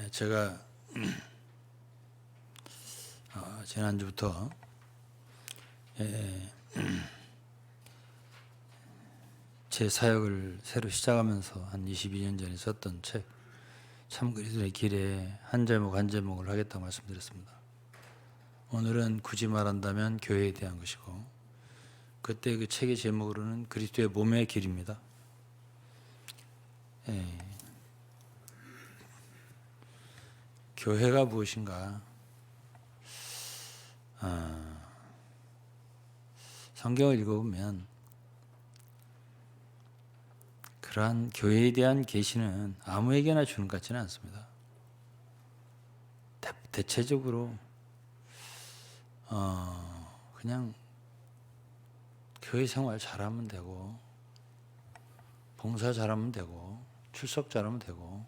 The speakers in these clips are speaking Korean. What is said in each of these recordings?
제가 지난주부터 제 사역을 새로 시작하면서 한 22년 전에 썼던 책 참그리스도의 길에 한 제목 한 제목을 하겠다고 말씀드렸습니다. 오늘은 굳이 말한다면 교회에 대한 것이고, 그때 그 책의 제목으로는 그리스도의 몸의 길입니다. 교회가 무엇인가? 성경을 읽어보면 그러한 교회에 대한 계시는 아무에게나 주는 것 같지는 않습니다. 대체적으로 그냥 교회 생활 잘하면 되고, 봉사 잘하면 되고, 출석 잘하면 되고,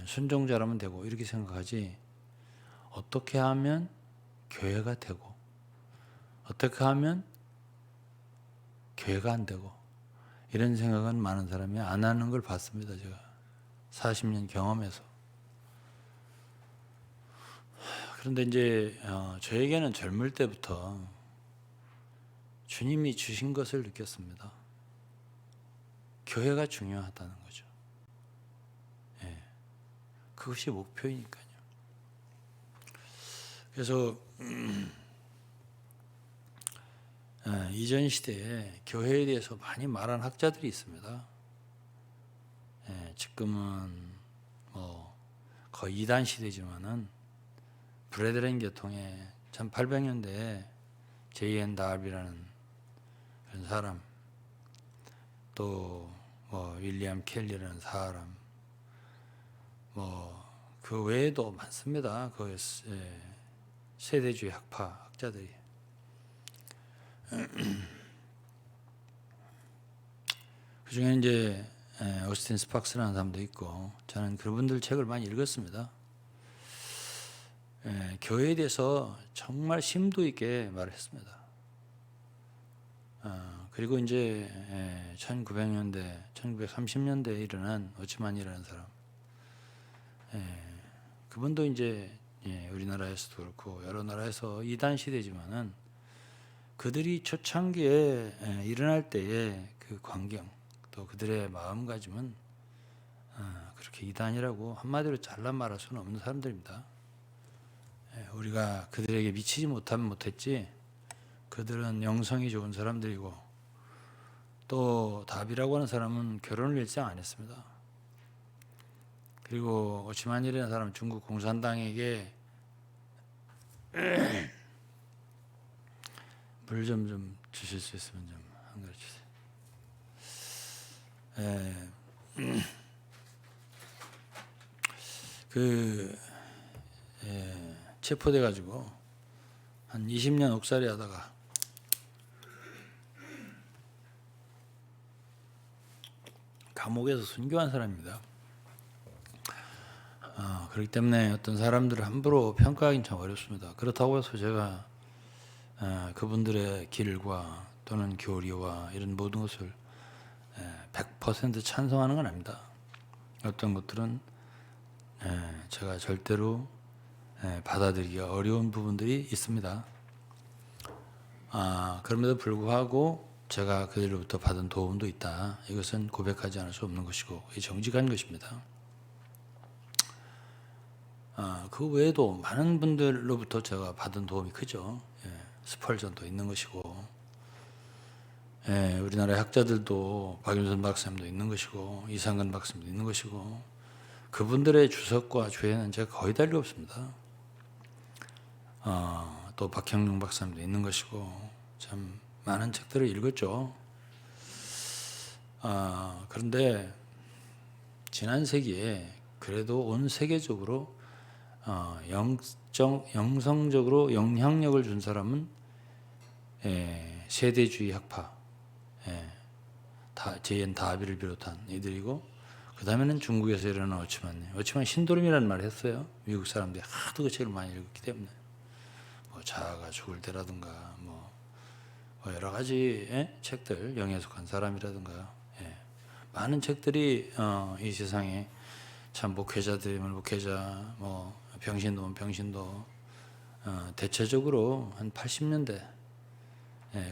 순종 잘하면 되고, 이렇게 생각하지, 어떻게 하면 교회가 되고, 어떻게 하면 교회가 안 되고, 이런 생각은 많은 사람이 안 하는 걸 봤습니다. 제가 40년 경험해서. 그런데 이제 저에게는 젊을 때부터 주님이 주신 것을 느꼈습니다. 교회가 중요하다는 거죠. 그것이 목표이니까요. 그래서 이전 시대에 교회에 대해서 많이 말한 학자들이 있습니다. 지금은 거의 이단 시대지만은 브래드렌 계통의 1800년대에 J.N. 다비라는 그런 사람, 또 윌리엄 켈리라는 사람, 그 외에도 많습니다. 그 세대주의 학자들이. 그 중에 이제 오스틴 스팍스라는 사람도 있고, 저는 그분들 책을 많이 읽었습니다. 교회에 대해서 정말 심도 있게 말을 했습니다. 그리고 이제 1900년대, 1930년대에 일어난 오치만이라는 사람, 그분도 이제 우리나라에서도 그렇고 여러 나라에서 이단 시대지만은 그들이 초창기에 일어날 때의 그 광경, 또 그들의 마음가짐은 그렇게 이단이라고 한마디로 잘라 말할 수는 없는 사람들입니다. 우리가 그들에게 미치지 못하면 못했지, 그들은 영성이 좋은 사람들이고, 또 다비라고 하는 사람은 결혼을 일장 안 했습니다. 그리고 오치만이라는 사람은 중국 공산당에게 물 좀 주실 수 있으면 좀 한 그릇 주세요. 체포돼 가지고 한 20년 옥살이 하다가 감옥에서 순교한 사람입니다. 그렇기 때문에 어떤 사람들을 함부로 평가하기는 참 어렵습니다. 그렇다고 해서 제가 그분들의 길과 또는 교리와 이런 모든 것을 100% 찬성하는 건 아닙니다. 어떤 것들은 제가 절대로 받아들이기가 어려운 부분들이 있습니다. 그럼에도 불구하고 제가 그들로부터 받은 도움도 있다. 이것은 고백하지 않을 수 없는 것이고, 이 정직한 것입니다. 그 외에도 많은 분들로부터 제가 받은 도움이 크죠. 스펄전도 있는 것이고, 우리나라의 학자들도 박윤선 박사님도 있는 것이고, 이상근 박사님도 있는 것이고, 그분들의 주석과 주에는 제가 거의 다 읽었습니다. 또 박형룡 박사님도 있는 것이고, 참 많은 책들을 읽었죠. 그런데 지난 세기에 그래도 온 세계적으로 영성적으로 영향력을 준 사람은 세대주의 학파, J.N. 다비를 비롯한 이들이고, 그 다음에는 중국에서 일어난 오치만 신도림이라는 말을 했어요. 미국 사람들이 하도 그 책을 많이 읽었기 때문에, 자아가 죽을 때라든가 여러 가지 책들, 영에 속한 사람이라든가 많은 책들이 이 세상에 참 목회자들이면 목회자, 뭐 병신도면 병신도, 대체적으로 한 80년대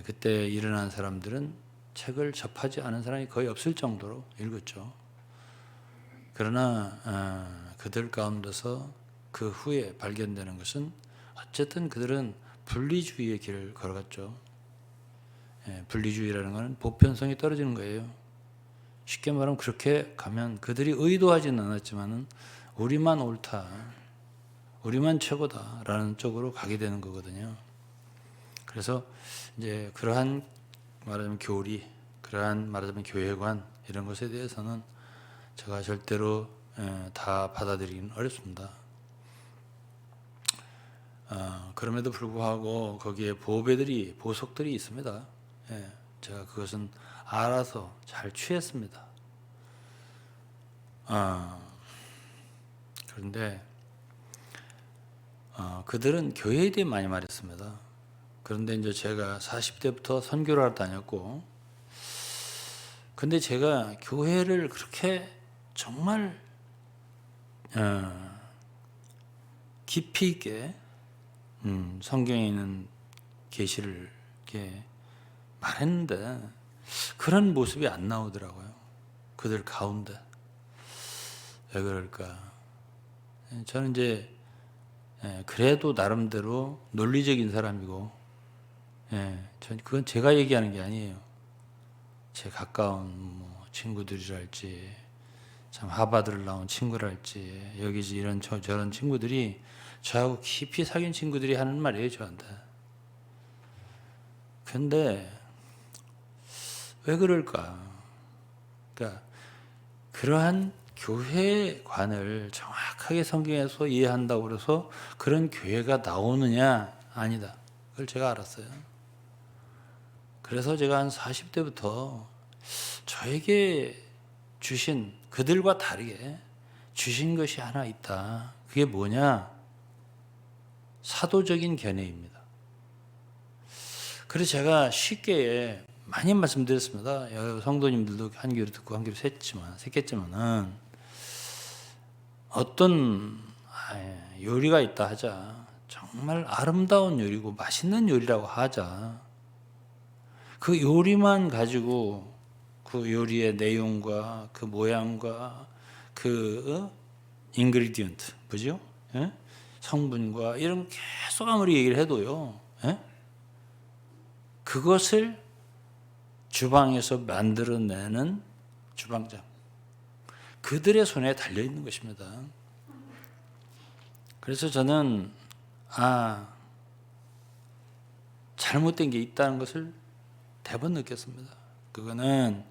그때 일어난 사람들은 책을 접하지 않은 사람이 거의 없을 정도로 읽었죠. 그러나 그들 가운데서 그 후에 발견되는 것은 어쨌든 그들은 분리주의의 길을 걸어갔죠. 분리주의라는 것은 보편성이 떨어지는 거예요. 쉽게 말하면 그렇게 가면 그들이 의도하지는 않았지만은 우리만 옳다, 우리만 최고다라는 쪽으로 가게 되는 거거든요. 그래서 이제 그러한 말하자면 교리, 그러한 말하자면 교회관 이런 것에 대해서는 제가 절대로 다 받아들이기는 어렵습니다. 그럼에도 불구하고 거기에 보석들이 있습니다. 제가 그것은 알아서 잘 취했습니다. 그런데 그들은 교회에 대해 많이 말했습니다. 그런데 이제 제가 40대부터 선교를 다녔고, 근데 제가 교회를 그렇게 정말 깊이 있게 성경에 있는 계시를 이렇게 말했는데 그런 모습이 안 나오더라고요. 그들 가운데. 왜 그럴까? 저는 이제 그래도 나름대로 논리적인 사람이고, 그건 제가 얘기하는 게 아니에요. 제 가까운 뭐 친구들이랄지, 참 하버드를 나온 친구랄지, 여기 이런 저런 친구들이 저하고 깊이 사귄 친구들이 하는 말이에요, 저한테. 근데 왜 그럴까? 그러니까 그러한 교회관을 정확하게 성경에서 이해한다고 그래서 그런 교회가 나오느냐? 아니다. 그걸 제가 알았어요. 그래서 제가 한 40대부터 저에게 주신, 그들과 다르게 주신 것이 하나 있다. 그게 뭐냐? 사도적인 견해입니다. 그래서 제가 쉽게 많이 말씀드렸습니다. 성도님들도 한 귀로 듣고 한 귀로 샜겠지만은 어떤 요리가 있다 하자. 정말 아름다운 요리고 맛있는 요리라고 하자. 그 요리만 가지고 그 요리의 내용과 그 모양과 그 인그리디언트, 뭐죠? 성분과 이런 계속 아무리 얘기를 해도요. 그것을 주방에서 만들어내는 주방장, 그들의 손에 달려있는 것입니다. 그래서 저는 잘못된 게 있다는 것을 대번 느꼈습니다. 그거는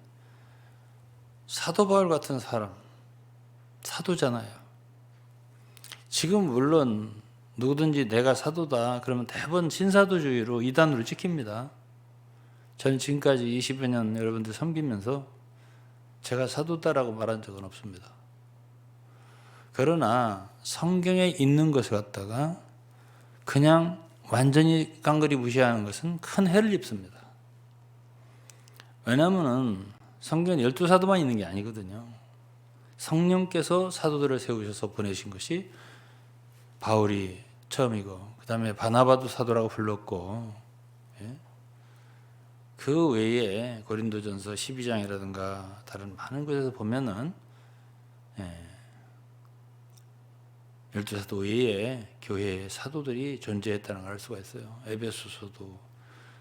사도 바울 같은 사람, 사도잖아요. 지금 물론 누구든지 내가 사도다 그러면 대번 신사도주의로 이단으로 찍힙니다. 저는 지금까지 20여 년 여러분들 섬기면서 제가 사도다라고 말한 적은 없습니다. 그러나 성경에 있는 것을 갖다가 그냥 완전히 깡그리 무시하는 것은 큰 해를 입습니다. 왜냐하면 성경에 12사도만 있는 게 아니거든요. 성령께서 사도들을 세우셔서 보내신 것이 바울이 처음이고, 그 다음에 바나바도 사도라고 불렀고, 그 외에 고린도전서 12장이라든가 다른 많은 곳에서 보면은 12사도 외에 교회에 사도들이 존재했다는 걸 알 수가 있어요. 에베소서도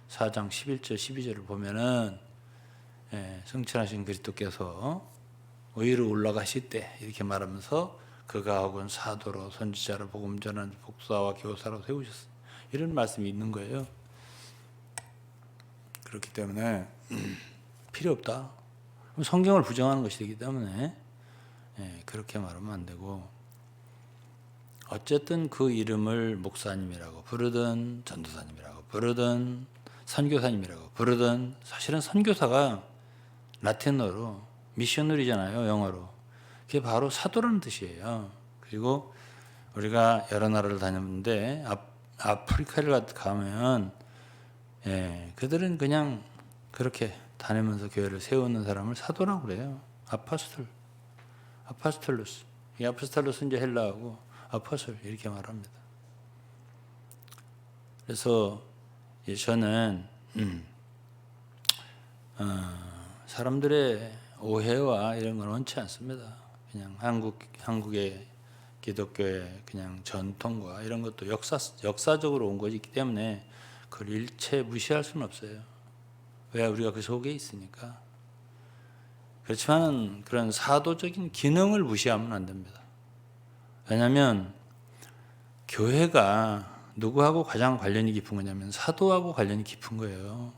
4장 11절 12절을 보면은 성천하신 그리스도께서 위로 올라가실 때 이렇게 말하면서 그가 혹은 사도로 선지자로 복음 전하는 복사와 교사로 세우셨어요. 이런 말씀이 있는 거예요. 그렇기 때문에 필요 없다. 성경을 부정하는 것이기 때문에 그렇게 말하면 안 되고, 어쨌든 그 이름을 목사님이라고 부르든 전도사님이라고 부르든 선교사님이라고 부르든, 사실은 선교사가 라틴어로 미셔너리잖아요, 영어로. 그게 바로 사도라는 뜻이에요. 그리고 우리가 여러 나라를 다녔는데 아프리카를 가면 그들은 그냥 그렇게 다니면서 교회를 세우는 사람을 사도라고 그래요. 아파스톨루스. 이 아포스톨로 순자 헬라하고 아포솔 이렇게 말합니다. 그래서 저는 사람들의 오해와 이런 건 원치 않습니다. 그냥 한국의 기독교의 그냥 전통과 이런 것도 역사적으로 온 것이기 때문에 그걸 일체 무시할 수는 없어요. 왜? 우리가 그 속에 있으니까. 그렇지만 그런 사도적인 기능을 무시하면 안 됩니다. 왜냐하면 교회가 누구하고 가장 관련이 깊은 거냐면 사도하고 관련이 깊은 거예요.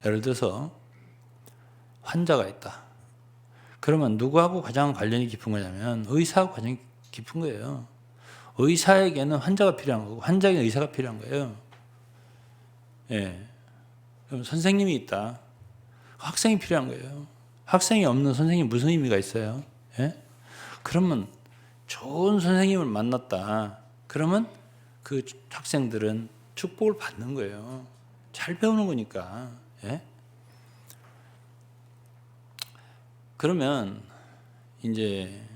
예를 들어서 환자가 있다. 그러면 누구하고 가장 관련이 깊은 거냐면 의사하고 관련이 깊은 거예요. 의사에게는 환자가 필요한 거고 환자에게는 의사가 필요한 거예요. 예. 그럼 선생님이 있다. 학생이 필요한 거예요. 학생이 없는 선생님이 무슨 의미가 있어요? 예? 그러면 좋은 선생님을 만났다. 그러면 그 학생들은 축복을 받는 거예요. 잘 배우는 거니까. 예? 그러면 이제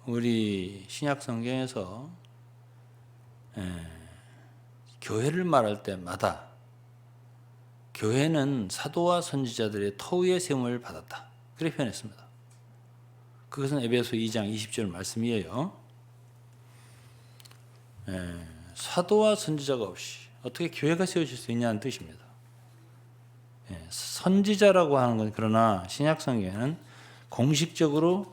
우리 신약 성경에서 교회를 말할 때마다 교회는 사도와 선지자들의 터위의 세움을 받았다. 그렇게 표현했습니다. 그것은 에베소 2장 20절 말씀이에요. 사도와 선지자가 없이 어떻게 교회가 세워질 수 있냐는 뜻입니다. 선지자라고 하는 건 그러나 신약 성경에는 공식적으로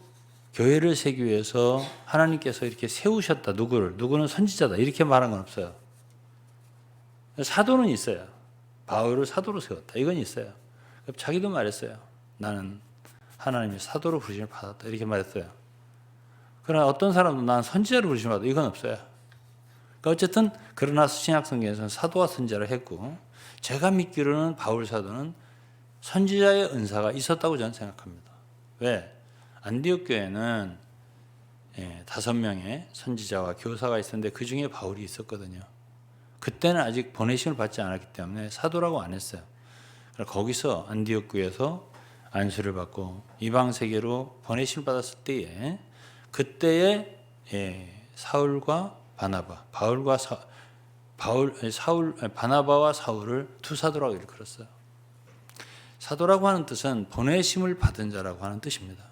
교회를 세우기 위해서 하나님께서 이렇게 세우셨다. 누구는 선지자다. 이렇게 말한 건 없어요. 사도는 있어요. 바울을 사도로 세웠다. 이건 있어요. 자기도 말했어요. 나는 하나님의 사도로 부르심을 받았다. 이렇게 말했어요. 그러나 어떤 사람도 난 선지자로 부르심을 받았다. 이건 없어요. 그러니까 어쨌든 그러나 신약 성경에서는 사도와 선지자를 했고 제가 믿기로는 바울 사도는 선지자의 은사가 있었다고 저는 생각합니다. 왜? 안디옥 교회는 5명의 선지자와 교사가 있었는데 그 중에 바울이 있었거든요. 그때는 아직 보내심을 받지 않았기 때문에 사도라고 안 했어요. 거기서 안디옥 교회에서 안수를 받고 이방 세계로 보내심을 받았을 때에 그때의 사울과 바나바, 바나바와 사울을 두 사도라고 일컬었어요. 사도라고 하는 뜻은 보내심을 받은 자라고 하는 뜻입니다.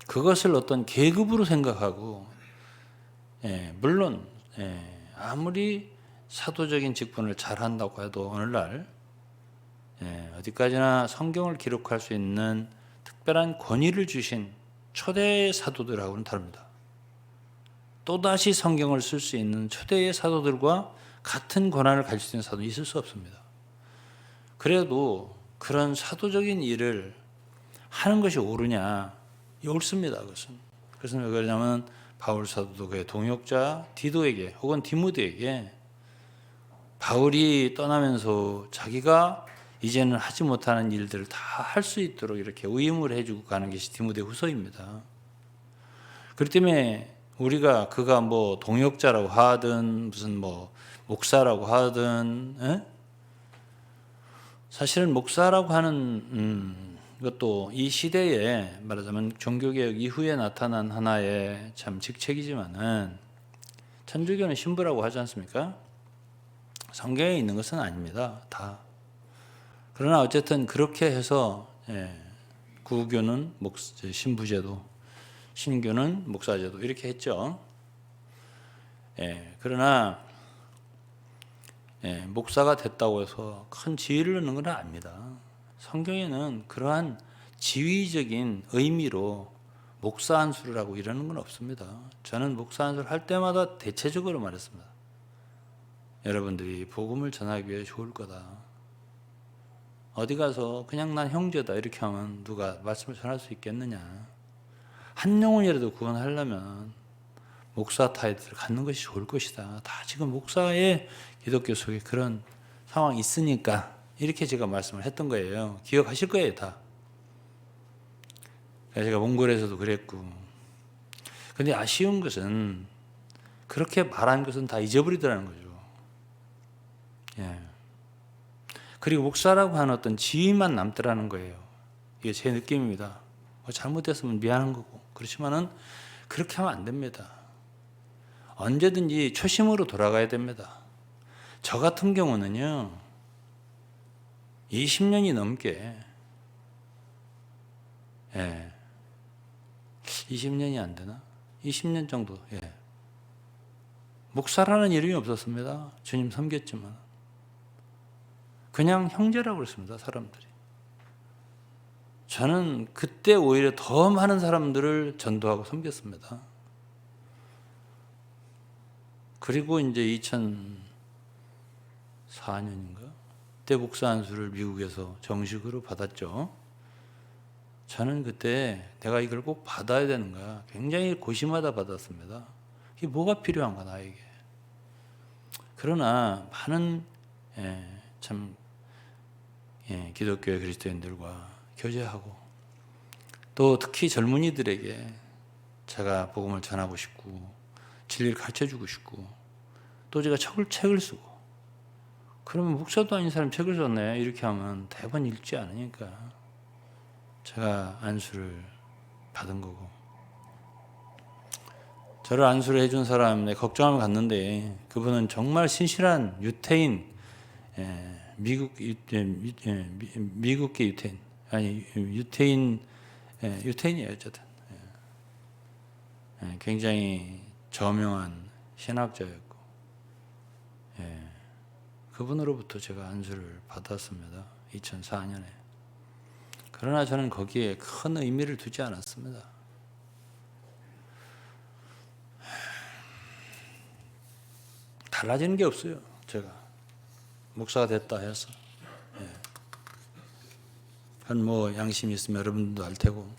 그것을 어떤 계급으로 생각하고 물론 아무리 사도적인 직분을 잘한다고 해도 오늘날 어디까지나 성경을 기록할 수 있는 특별한 권위를 주신 초대의 사도들하고는 다릅니다. 또다시 성경을 쓸 수 있는 초대의 사도들과 같은 권한을 가질 수 있는 사도는 있을 수 없습니다. 그래도 그런 사도적인 일을 하는 것이 옳으냐? 옳습니다. 그것은 왜 그러냐면 바울 사도도 그의 동역자 디도에게 혹은 디모데에게 바울이 떠나면서 자기가 이제는 하지 못하는 일들을 다 할 수 있도록 이렇게 위임을 해주고 가는 것이 디모데 후서입니다. 그렇기 때문에 우리가 그가 뭐 동역자라고 하든 무슨 뭐 목사라고 하든 사실은 목사라고 하는 이것도 이 시대에 말하자면 종교개혁 이후에 나타난 하나의 참 직책이지만은 천주교는 신부라고 하지 않습니까? 성경에 있는 것은 아닙니다. 다. 그러나 어쨌든 그렇게 해서 구교는 신부제도, 신교는 목사제도 이렇게 했죠. 그러나 목사가 됐다고 해서 큰 지위를 얻는 건 아닙니다. 성경에는 그러한 지위적인 의미로 목사 안수를 하고 이러는 건 없습니다. 저는 목사 안수를 할 때마다 대체적으로 말했습니다. 여러분들이 복음을 전하기 위해 좋을 거다. 어디 가서 그냥 난 형제다 이렇게 하면 누가 말씀을 전할 수 있겠느냐. 한 영혼이라도 구원하려면 목사 타이틀을 갖는 것이 좋을 것이다. 다 지금 목사의 기독교 속에 그런 상황이 있으니까 이렇게 제가 말씀을 했던 거예요. 기억하실 거예요, 다. 제가 몽골에서도 그랬고. 근데 아쉬운 것은 그렇게 말한 것은 다 잊어버리더라는 거죠. 그리고 목사라고 하는 어떤 지위만 남더라는 거예요. 이게 제 느낌입니다. 잘못됐으면 미안한 거고. 그렇지만은 그렇게 하면 안 됩니다. 언제든지 초심으로 돌아가야 됩니다. 저 같은 경우는요, 20년이 넘게, 20년이 안 되나? 20년 정도, 목사라는 이름이 없었습니다. 주님 섬겼지만. 그냥 형제라고 그랬습니다, 사람들이. 저는 그때 오히려 더 많은 사람들을 전도하고 섬겼습니다. 그리고 이제 2004년인가? 그때 목사 안수를 미국에서 정식으로 받았죠. 저는 그때 내가 이걸 꼭 받아야 되는가 굉장히 고심하다 받았습니다. 이게 뭐가 필요한가 나에게. 그러나 많은 기독교의 그리스도인들과 교제하고 또 특히 젊은이들에게 제가 복음을 전하고 싶고 진리를 가르쳐주고 싶고 또 제가 책을 쓰고 그러면 목사도 아닌 사람이 책을 썼네 이렇게 하면 대번 읽지 않으니까 제가 안수를 받은 거고 저를 안수를 해준 사람에 걱정함을 갔는데 그분은 정말 신실한 유태인 미국계 유태인 아니 유태인이에요 어쨌든 굉장히 저명한 신학자였고 그분으로부터 제가 안수를 받았습니다. 2004년에. 그러나 저는 거기에 큰 의미를 두지 않았습니다. 달라지는 게 없어요. 제가 목사가 됐다 해서 한 뭐 양심이 있으면 여러분도 알 테고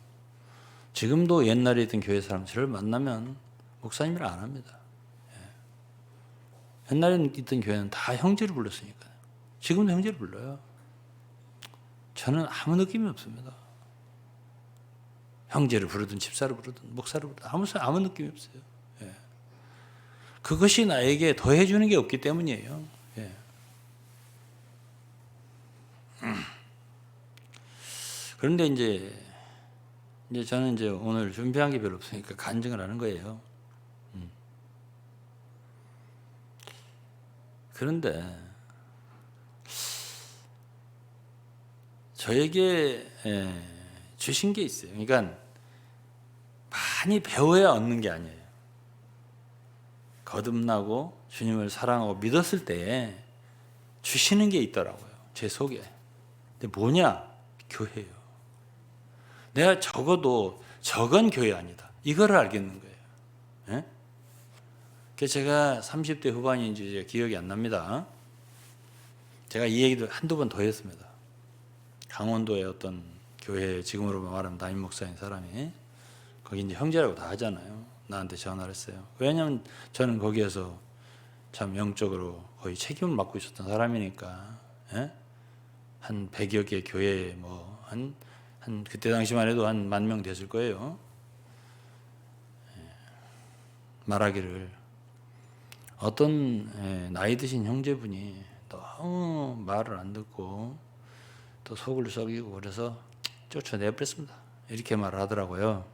지금도 옛날에 있던 교회 사람들을 만나면 목사님을 안 합니다. 옛날에 있던 교회는 다 형제를 불렀으니까요. 지금도 형제를 불러요. 저는 아무 느낌이 없습니다. 형제를 부르든 집사를 부르든 목사를 부르든 아무 느낌이 없어요. 그것이 나에게 더해주는 게 없기 때문이에요. 그런데 이제 저는 이제 오늘 준비한 게 별로 없으니까 간증을 하는 거예요. 그런데 저에게 주신 게 있어요. 그러니까 많이 배워야 얻는 게 아니에요. 거듭나고 주님을 사랑하고 믿었을 때 주시는 게 있더라고요. 제 속에. 근데 뭐냐? 교회예요. 내가 적어도 저건 교회 아니다. 이거를 알겠는 거예요. 그래서 제가 30대 후반인지 기억이 안 납니다. 제가 이 얘기도 한두 번 더 했습니다. 강원도의 어떤 교회 지금으로 말하면 담임 목사인 사람이 거기 이제 형제라고 다 하잖아요. 나한테 전화를 했어요. 왜냐하면 저는 거기에서 참 영적으로 거의 책임을 맡고 있었던 사람이니까 한 100여 개 교회에 뭐 한 그때 당시만 해도 한 10,000명 됐을 거예요. 말하기를 어떤 나이 드신 형제분이 너무 말을 안 듣고 또 속을 썩이고 그래서 쫓아내버렸습니다. 이렇게 말을 하더라고요.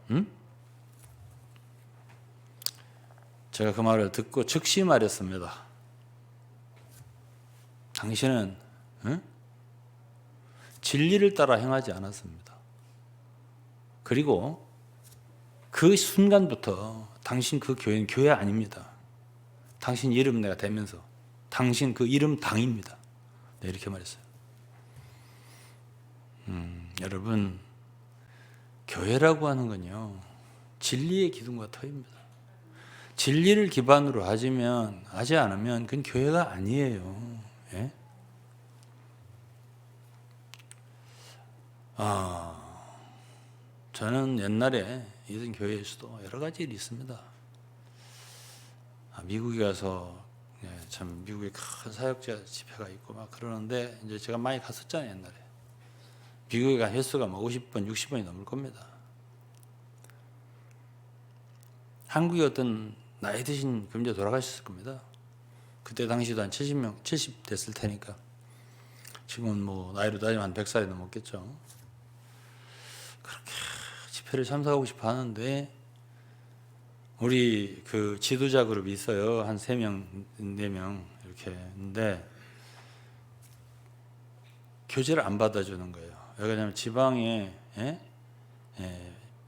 제가 그 말을 듣고 즉시 말했습니다. 당신은 진리를 따라 행하지 않았습니다. 그리고 그 순간부터 당신 그 교회는 교회 아닙니다. 당신 이름 내가 대면서 당신 그 이름 당입니다. 네, 이렇게 말했어요. 여러분 교회라고 하는 건요 진리의 기둥과 터입니다. 진리를 기반으로 하지 않으면 그건 교회가 아니에요. 저는 옛날에 이런 교회에서도 여러 가지 일이 있습니다. 미국에 가서 참 미국에 큰 사역자 집회가 있고 막 그러는데 이제 제가 많이 갔었잖아요 옛날에. 미국에 간 횟수가 뭐 50번, 60번이 넘을 겁니다. 한국에 어떤 나이 드신 금자 돌아가셨을 겁니다. 그때 당시도 한 70명, 70 됐을 테니까 지금은 뭐 나이로 따지면 한 100살이 넘었겠죠. 그렇게 집회를 참석하고 싶어 하는데 우리 그 지도자 그룹이 있어요. 한 3명, 4명 이렇게 있는데 교제를 안 받아주는 거예요. 왜 그러냐면 지방에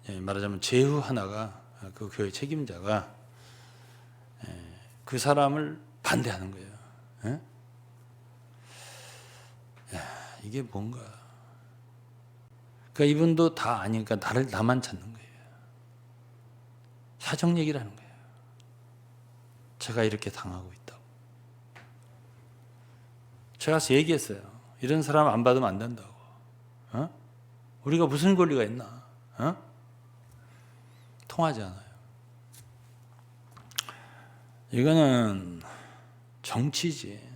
말하자면 제후 하나가 그 교회 책임자가 그 사람을 반대하는 거예요. 이게 뭔가. 그러니까 이분도 다 아니까 나만 찾는 거예요. 사정 얘기를 하는 거예요. 제가 이렇게 당하고 있다고. 제가 가서 얘기했어요. 이런 사람 안 받으면 안 된다고. 우리가 무슨 권리가 있나? 통하지 않아요. 이거는 정치지.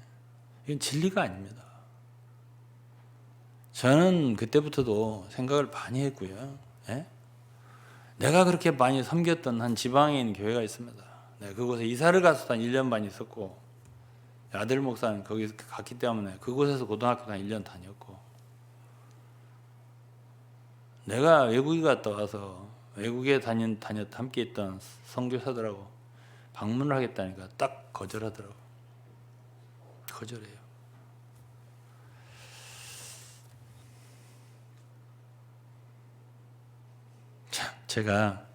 이건 진리가 아닙니다. 저는 그때부터도 생각을 많이 했고요. 내가 그렇게 많이 섬겼던 한 지방에 있는 교회가 있습니다. 내가 그곳에 이사를 가서 한 1년 반 있었고, 아들 목사는 거기 갔기 때문에 그곳에서 고등학교 한 1년 다녔고, 내가 외국에 갔다 와서 외국에 함께 있던 선교사들하고 방문을 하겠다니까 딱 거절하더라고. 거절해요. 제가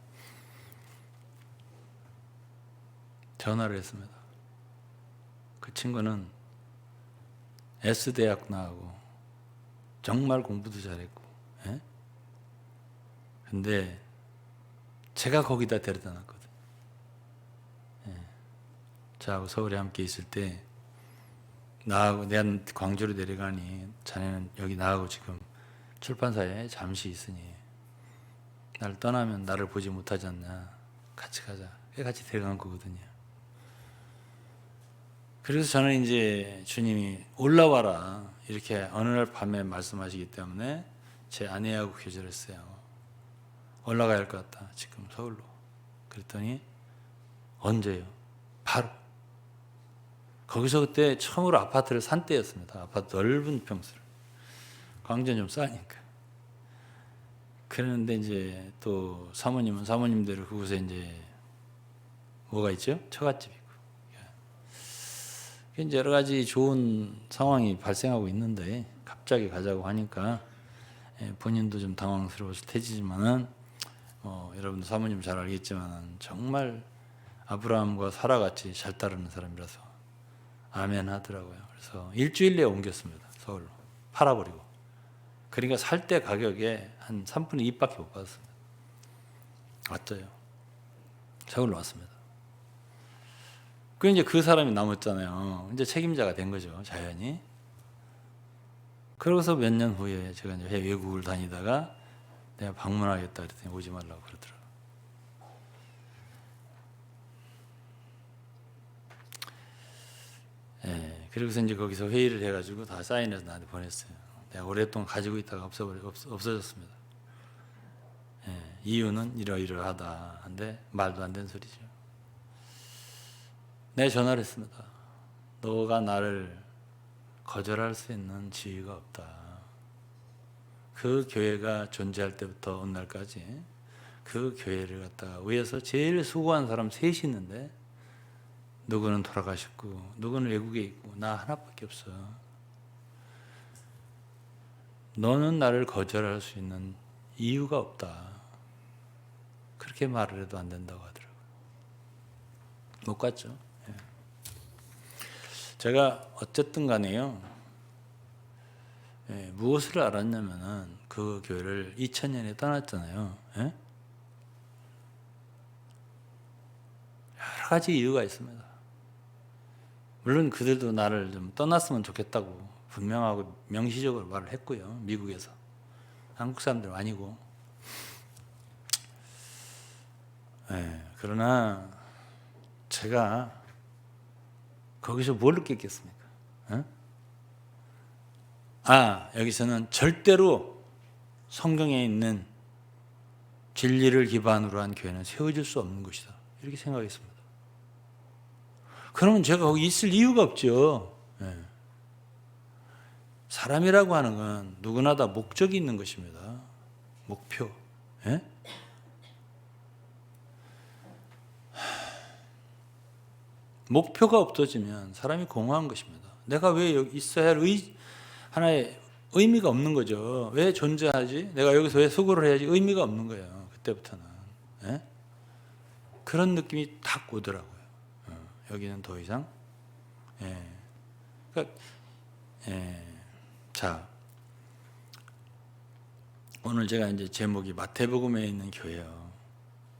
전화를 했습니다. 그 친구는 S대학 나오고 정말 공부도 잘했고, 근데 제가 거기다 데려다 놨거든. 저하고 서울에 함께 있을 때 나하고 내가 광주로 내려가니 자네는 여기 나하고 지금 출판사에 잠시 있으니 나를 떠나면 나를 보지 못하지 않나. 같이 가자. 같이 데려간 거거든요. 그래서 저는 이제 주님이 올라와라 이렇게 어느 날 밤에 말씀하시기 때문에 제 아내하고 교제를 했어요. 올라가야 할 것 같다. 지금 서울로. 그랬더니 언제요? 바로. 거기서 그때 처음으로 아파트를 산 때였습니다. 아파트 넓은 평수를. 광주는 좀 싸니까. 그러는데 이제 또 사모님은 사모님대로 그곳에 이제 뭐가 있죠? 처갓집이고. 이제 여러 가지 좋은 상황이 발생하고 있는데 갑자기 가자고 하니까 본인도 좀 당황스러웠을 테지만은 여러분도 사모님 잘 알겠지만 정말 아브라함과 사라같이 잘 따르는 사람이라서 아멘 하더라고요. 그래서 일주일 내에 옮겼습니다. 서울로. 팔아버리고. 그러니까 살 때 가격에 한 3분의 2밖에 못 받았습니다. 왔어요. 서울로 왔습니다. 그 이제 그 사람이 남았잖아요. 이제 책임자가 된 거죠, 자연히. 그러고서 몇 년 후에 제가 이제 외국을 다니다가 내가 방문하겠다 그랬더니 오지 말라고 그러더라고요. 그러고서 이제 거기서 회의를 해가지고 다 사인해서 나한테 보냈어요. 내가 오랫동안 가지고 있다가 없어졌습니다. 이유는 이러이러하다. 한데 말도 안 되는 소리죠. 내가 전화를 했습니다. 너가 나를 거절할 수 있는 지위가 없다. 그 교회가 존재할 때부터 오늘날까지 그 교회를 갖다가 위에서 제일 수고한 사람 셋이 있는데 누구는 돌아가셨고 누구는 외국에 있고 나 하나밖에 없어. 너는 나를 거절할 수 있는 이유가 없다. 그렇게 말을 해도 안 된다고 하더라고요. 못 갔죠. 제가 어쨌든 간에요. 무엇을 알았냐면은 그 교회를 2000년에 떠났잖아요. 여러 가지 이유가 있습니다. 물론 그들도 나를 좀 떠났으면 좋겠다고 분명하고 명시적으로 말을 했고요. 미국에서. 한국 사람들 아니고. 그러나 제가 거기서 뭘 느꼈겠습니까? 여기서는 절대로 성경에 있는 진리를 기반으로 한 교회는 세워질 수 없는 것이다. 이렇게 생각했습니다. 그러면 제가 거기 있을 이유가 없죠. 사람이라고 하는 건 누구나 다 목적이 있는 것입니다. 목표. 목표가 없어지면 사람이 공허한 것입니다. 내가 왜 여기 있어야 할 하나의 의미가 없는 거죠. 왜 존재하지? 내가 여기서 왜 수고를 해야지? 의미가 없는 거예요. 그때부터는. 예? 그런 느낌이 딱 오더라고요. 여기는 더 이상. 예. 그러니까, 예. 자, 오늘 제가 이제 제목이 마태복음에 있는 교회예요.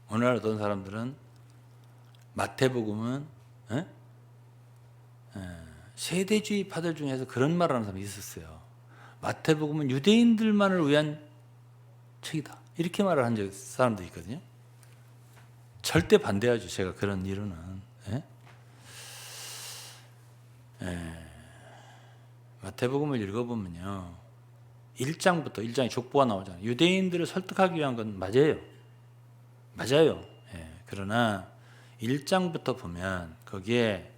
오늘날 어떤 사람들은 마태복음은 세대주의 파들 중에서 그런 말을 하는 사람이 있었어요. 마태복음은 유대인들만을 위한 책이다. 이렇게 말을 한 사람도 있거든요. 절대 반대하죠. 제가 그런 이론은. 마태복음을 읽어보면요. 1장에 족보가 나오잖아요. 유대인들을 설득하기 위한 건 맞아요. 맞아요. 그러나 1장부터 보면 거기에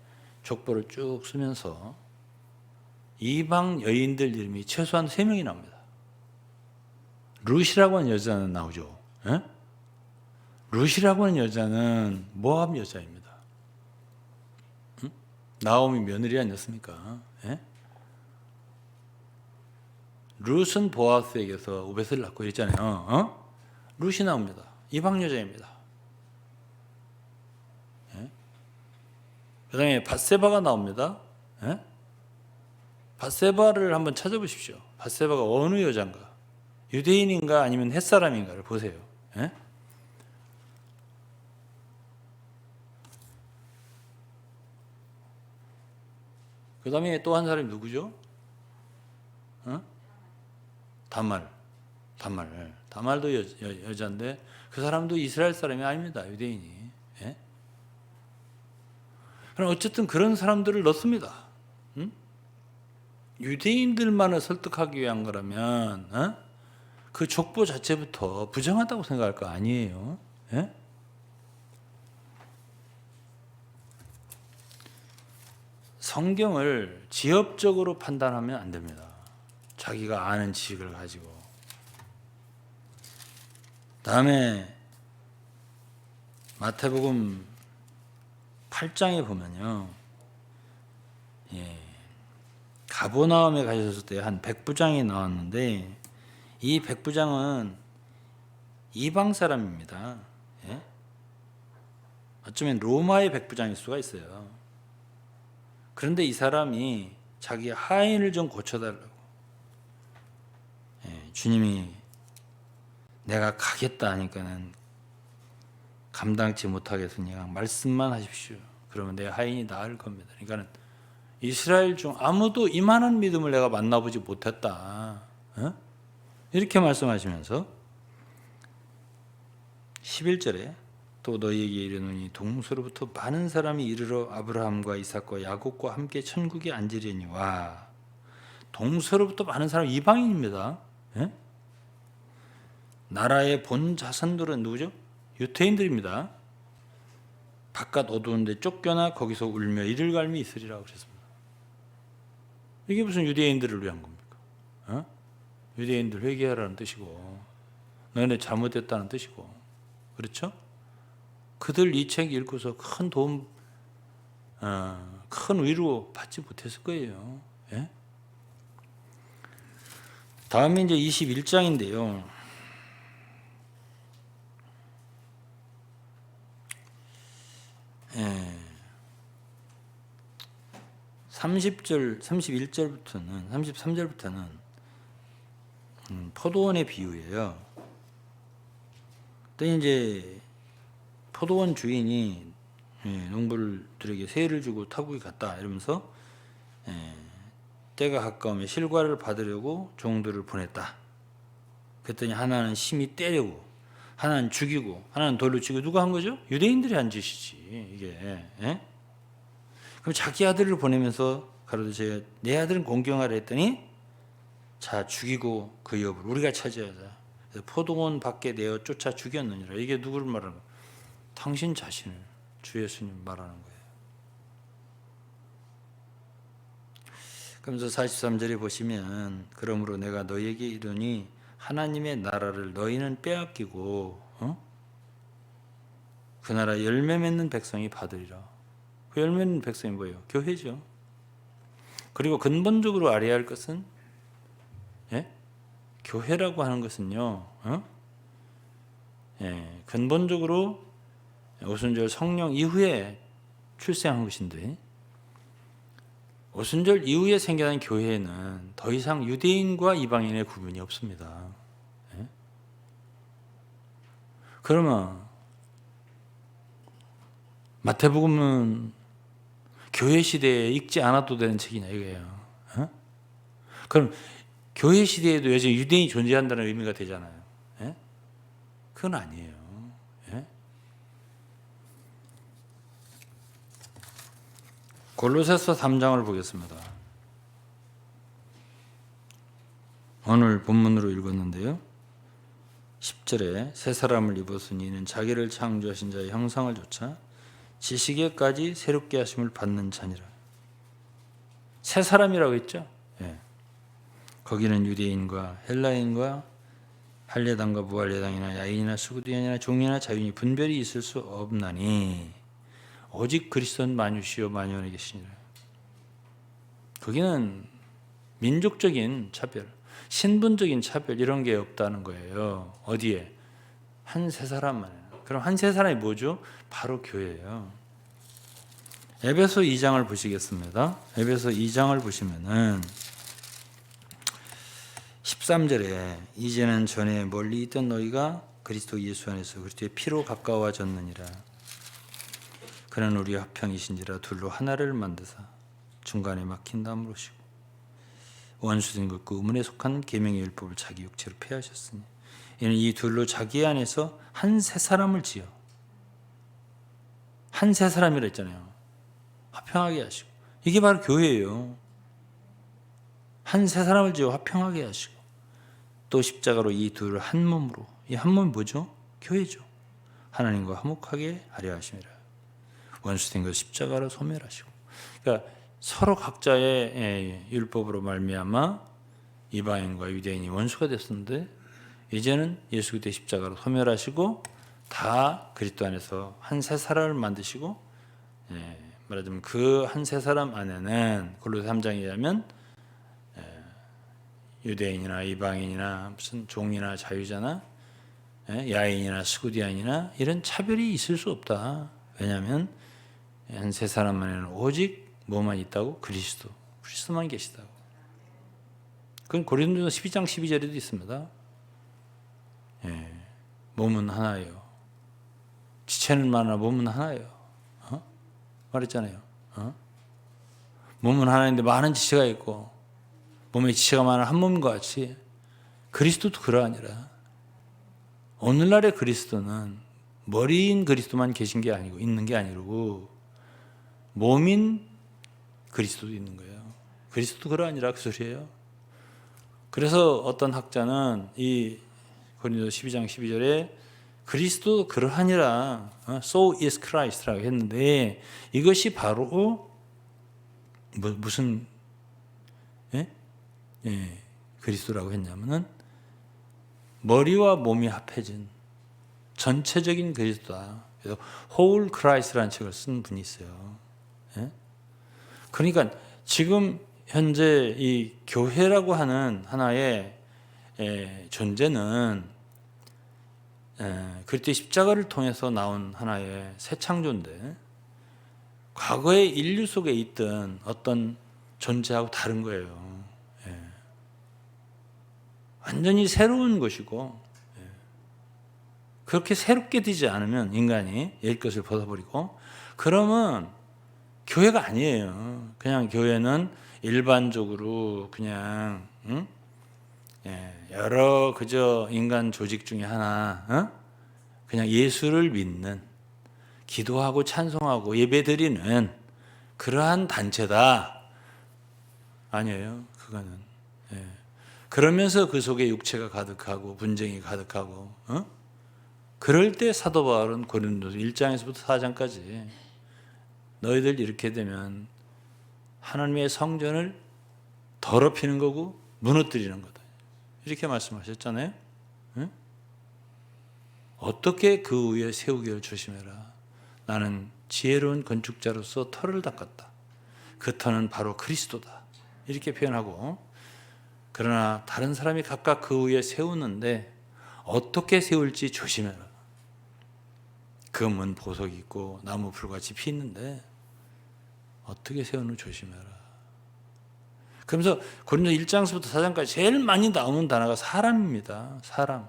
족보를 쭉 쓰면서 이방 여인들 이름이 최소한 3명이 나옵니다. 룻이라고 하는 여자는 나오죠. 룻이라고 하는 여자는 모압 여자입니다. 나오미 며느리 아니었습니까? 룻은 보아스에게서 오벳을 낳고 있잖아요. 룻이 나옵니다. 이방 여자입니다. 그 다음에 밧세바가 나옵니다. 밧세바를 한번 찾아보십시오. 밧세바가 어느 여자인가? 유대인인가 아니면 햇사람인가를 보세요. 그 다음에 또 한 사람이 누구죠? 다말도 여자인데 그 사람도 이스라엘 사람이 아닙니다. 유대인이. 그럼 어쨌든 그런 사람들을 넣습니다. 유대인들만을 설득하기 위한 거라면 그 족보 자체부터 부정하다고 생각할 거 아니에요. 성경을 지엽적으로 판단하면 안 됩니다. 자기가 아는 지식을 가지고. 다음에 마태복음 8장에 보면요. 가버나움에 가셨을 때 한 백부장이 나왔는데 이 백부장은 이방 사람입니다. 어쩌면 로마의 백부장일 수가 있어요. 그런데 이 사람이 자기 하인을 좀 고쳐달라고. 주님이 내가 가겠다 하니까는 감당치 못하겠으니까 말씀만 하십시오. 그러면 내 하인이 나을 겁니다. 그러니까는 이스라엘 중 아무도 이만한 믿음을 내가 만나보지 못했다. 이렇게 말씀하시면서 11절에 또 너희에게 이르노니 동서로부터 많은 사람이 이르러 아브라함과 이삭과 야곱과 함께 천국에 앉으려니와. 동서로부터 많은 사람 이방인입니다. 나라의 본 자손들은 누구죠? 유태인들입니다. 바깥 어두운데 쫓겨나 거기서 울며 이를 갈미 있으리라고 그랬습니다. 이게 무슨 유대인들을 위한 겁니까? 유대인들 회개하라는 뜻이고 너네 잘못했다는 뜻이고, 그렇죠? 그들 이 책 읽고서 큰 도움, 큰 위로 받지 못했을 거예요. 다음에 이제 21장인데요. 30절, 31절부터는 33절부터는 포도원의 비유예요. 또 이제 포도원 주인이 농부들에게 세를 주고 타국이 갔다 이러면서 때가 가까우면 실과를 받으려고 종들을 보냈다. 그랬더니 하나는 심히 때리고 하나는 죽이고 하나는 돌로 치고. 누가 한 거죠? 유대인들이 한 짓이지 이게. 그럼 자기 아들을 보내면서 가로되 내 아들은 공경하라 했더니 자 죽이고 그 여부를 우리가 차지하자. 포도원 밖에 내어 쫓아 죽였느니라. 이게 누구를 말하는 거예요? 당신 자신을, 주 예수님 말하는 거예요. 그러면서 43절에 보시면 그러므로 내가 너희에게 이르니 하나님의 나라를 너희는 빼앗기고 그 나라 열매 맺는 백성이 받으리라. 그 열매 맺는 백성이 뭐예요? 교회죠. 그리고 근본적으로 알아야 할 것은 교회라고 하는 것은요. 근본적으로 오순절 성령 이후에 출생한 것인데 오순절 이후에 생겨난 교회에는 더 이상 유대인과 이방인의 구분이 없습니다. 그러면 마태복음은 교회 시대에 읽지 않아도 되는 책이냐 이거예요. 그럼 교회 시대에도 여전히 유대인이 존재한다는 의미가 되잖아요. 그건 아니에요. 골로새서 3장을 보겠습니다. 오늘 본문으로 읽었는데요. 10절에 새 사람을 입었으니 이는 자기를 창조하신 자의 형상을 좇아 지식에까지 새롭게 하심을 받는 자니라. 새 사람이라고 했죠. 거기는 유대인과 헬라인과 할례당과 무할례당이나 야인이나 수구디안이나 종이나 자유인이 분별이 있을 수 없나니 오직 그리스도는 만유시요 만유안에 계시니라. 거기는 민족적인 차별, 신분적인 차별 이런 게 없다는 거예요. 어디에? 한 세 사람만. 그럼 한 세 사람이 뭐죠? 바로 교회예요. 에베소 2장을 보시겠습니다. 에베소 2장을 보시면은 13절에 이제는 전에 멀리 있던 너희가 그리스도 예수 안에서 그리스도의 피로 가까워졌느니라. 그는 우리 화평이신지라 둘로 하나를 만드사 중간에 막힌 담으로시고 원수된 것 그 의문에 속한 계명의 율법을 자기 육체로 폐하셨으니 이는 이 둘로 자기 안에서 한 세 사람을 지어 한 세 사람이라 했잖아요. 화평하게 하시고 이게 바로 교회예요. 한 세 사람을 지어 화평하게 하시고 또 십자가로 이 둘을 한 몸으로 이 한 몸이 뭐죠? 교회죠. 하나님과 화목하게 하려 하심이라. 원수된 것 십자가로 소멸하시고 그러니까 서로 각자의 율법으로 말미암아 이방인과 유대인이 원수가 됐었는데 이제는 예수 그리스도의 십자가로 소멸하시고 다 그리스도 안에서 한 세 사람을 만드시고 말하자면 그 한 세 사람 안에는 골로새 3장에 의하면 유대인이나 이방인이나 무슨 종이나 자유자나 야인이나 스구디안이나 이런 차별이 있을 수 없다. 왜냐하면 한 세 사람 안에는 오직 뭐만 있다고? 그리스도만 계시다고. 그건 고린도서 12장 12절에도 있습니다. 몸은 하나예요. 지체는 많으나 몸은 하나예요. 말했잖아요. 몸은 하나인데 많은 지체가 있고 몸에 지체가 많은 한 몸과 같이 그리스도도 그러하니라. 오늘날의 그리스도는 머리인 그리스도만 계신 게 아니고 있는 게 아니고 몸인 그리스도도 있는 거예요. 그리스도도 그러하니라 그 소리예요. 그래서 어떤 학자는 이 고린도서 12장 12절에 그리스도 그러하니라 so is Christ라고 했는데 이것이 바로 무슨 그리스도라고 했냐면은 머리와 몸이 합해진 전체적인 그리스도다. 그래서 whole Christ라는 책을 쓴 분이 있어요. 그러니까 지금 현재 이 교회라고 하는 하나의 존재는 그리스도의 십자가를 통해서 나온 하나의 새 창조인데 과거의 인류 속에 있던 어떤 존재하고 다른 거예요. 완전히 새로운 것이고 그렇게 새롭게 되지 않으면 인간이 옛 것을 벗어버리고 그러면 교회가 아니에요. 그냥 교회는 일반적으로 그냥 여러 그저 인간 조직 중에 하나 그냥 예수를 믿는 기도하고 찬송하고 예배드리는 그러한 단체다. 아니에요. 그거는. 그러면서 그 속에 육체가 가득하고 분쟁이 가득하고 그럴 때 사도 바울은 고린도서 1장에서부터 4장까지 너희들 이렇게 되면 하나님의 성전을 더럽히는 거고 무너뜨리는 거다. 이렇게 말씀하셨잖아요. 어떻게 그 위에 세우기를 조심해라. 나는 지혜로운 건축자로서 터를 닦았다. 그 터는 바로 그리스도다. 이렇게 표현하고, 그러나 다른 사람이 각각 그 위에 세우는데 어떻게 세울지 조심해라. 금은 보석이 있고 나무 풀같이 피있는데 어떻게 세우는 조심해라. 그러면서 고린도 1장서부터 4장까지 제일 많이 나오는 단어가 사람입니다. 사람.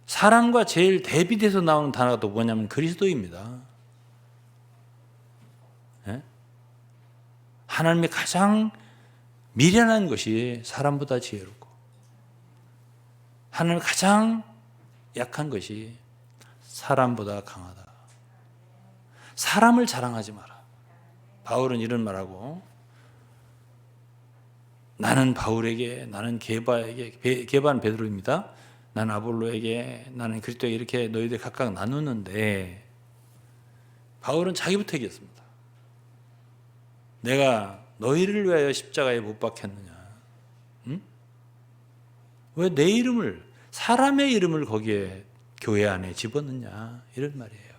사람과 제일 대비돼서 나오는 단어가 또 뭐냐면 그리스도입니다. 예? 하나님의 가장 미련한 것이 사람보다 지혜롭고, 하나님의 가장 약한 것이 사람보다 강하다. 사람을 자랑하지 마라. 바울은 이런 말하고, 나는 바울에게, 나는 게바에게, 게바는 베드로입니다. 나는 아볼로에게, 나는 그리스도에게 이렇게 너희들 각각 나누는데, 바울은 자기부터 얘기했습니다. 내가 너희를 위하여 십자가에 못 박혔느냐? 응? 왜 내 이름을, 사람의 이름을 거기에 교회 안에 집어넣냐? 이런 말이에요.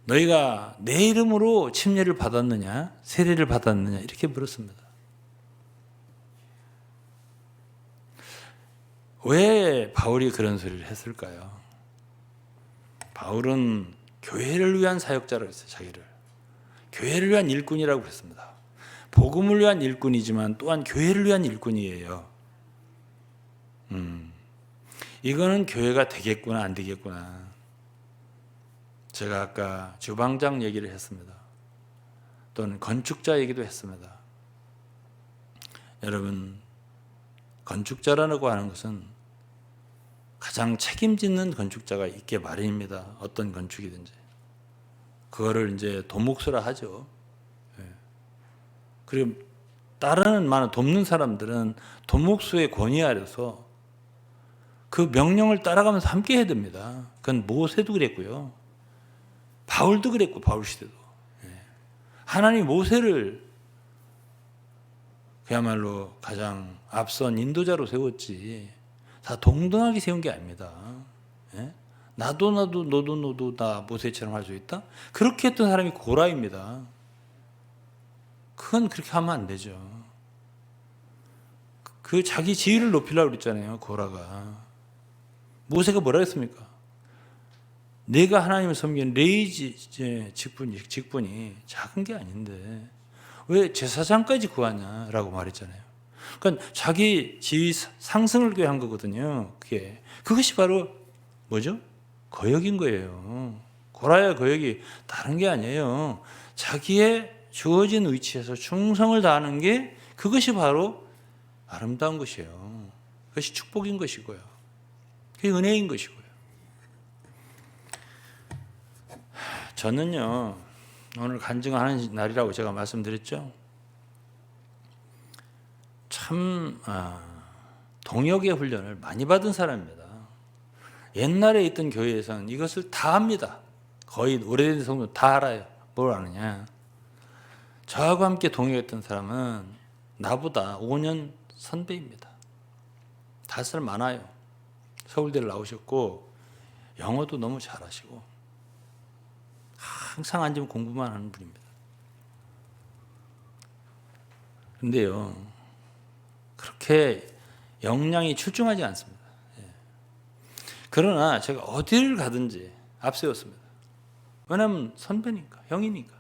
너희가 내 이름으로 침례를 받았느냐? 세례를 받았느냐? 이렇게 물었습니다. 왜 바울이 그런 소리를 했을까요? 바울은 교회를 위한 사역자라고 했어요. 자기를 교회를 위한 일꾼이라고 했습니다. 복음을 위한 일꾼이지만 또한 교회를 위한 일꾼이에요. 이거는 교회가 되겠구나 안 되겠구나. 제가 아까 주방장 얘기를 했습니다. 또는 건축자 얘기도 했습니다. 여러분, 건축자라고 하는 것은 가장 책임짓는 건축자가 있게 마련입니다. 어떤 건축이든지. 그거를 이제 도목수라 하죠. 그리고 따르는 많은 돕는 사람들은 도목수의 권위 아래서 그 명령을 따라가면서 함께 해야 됩니다. 그건 모세도 그랬고요. 바울도 그랬고, 바울 시대도. 하나님이 모세를 그야말로 가장 앞선 인도자로 세웠지, 다 동등하게 세운 게 아닙니다. 나도 너도 다 모세처럼 할 수 있다? 그렇게 했던 사람이 고라입니다. 그건 그렇게 하면 안 되죠. 그 자기 지위를 높이려고 그랬잖아요, 고라가. 모세가 뭐라 했습니까? 내가 하나님을 섬기는 레이지 직분이 작은 게 아닌데 왜 제사장까지 구하냐라고 말했잖아요. 그러니까 자기 지위 상승을 위한 거거든요. 그것이 바로 뭐죠? 거역인 거예요. 고라의 거역이 다른 게 아니에요. 자기의 주어진 위치에서 충성을 다하는 게, 그것이 바로 아름다운 것이에요. 그것이 축복인 것이고요. 그게 은혜인 것이고요. 저는요, 오늘 간증하는 날이라고 제가 말씀드렸죠. 참 동역의 훈련을 많이 받은 사람입니다. 옛날에 있던 교회에서는 이것을 다 합니다. 거의 오래된 성도 다 알아요. 뭘 아느냐? 저하고 함께 동역했던 사람은 나보다 5년 선배입니다. 5살 많아요. 서울대를 나오셨고 영어도 너무 잘하시고 항상 앉으면 공부만 하는 분입니다. 근데요, 그렇게 역량이 출중하지 않습니다. 그러나 제가 어디를 가든지 앞세웠습니다. 왜냐하면 선배니까, 형이니까.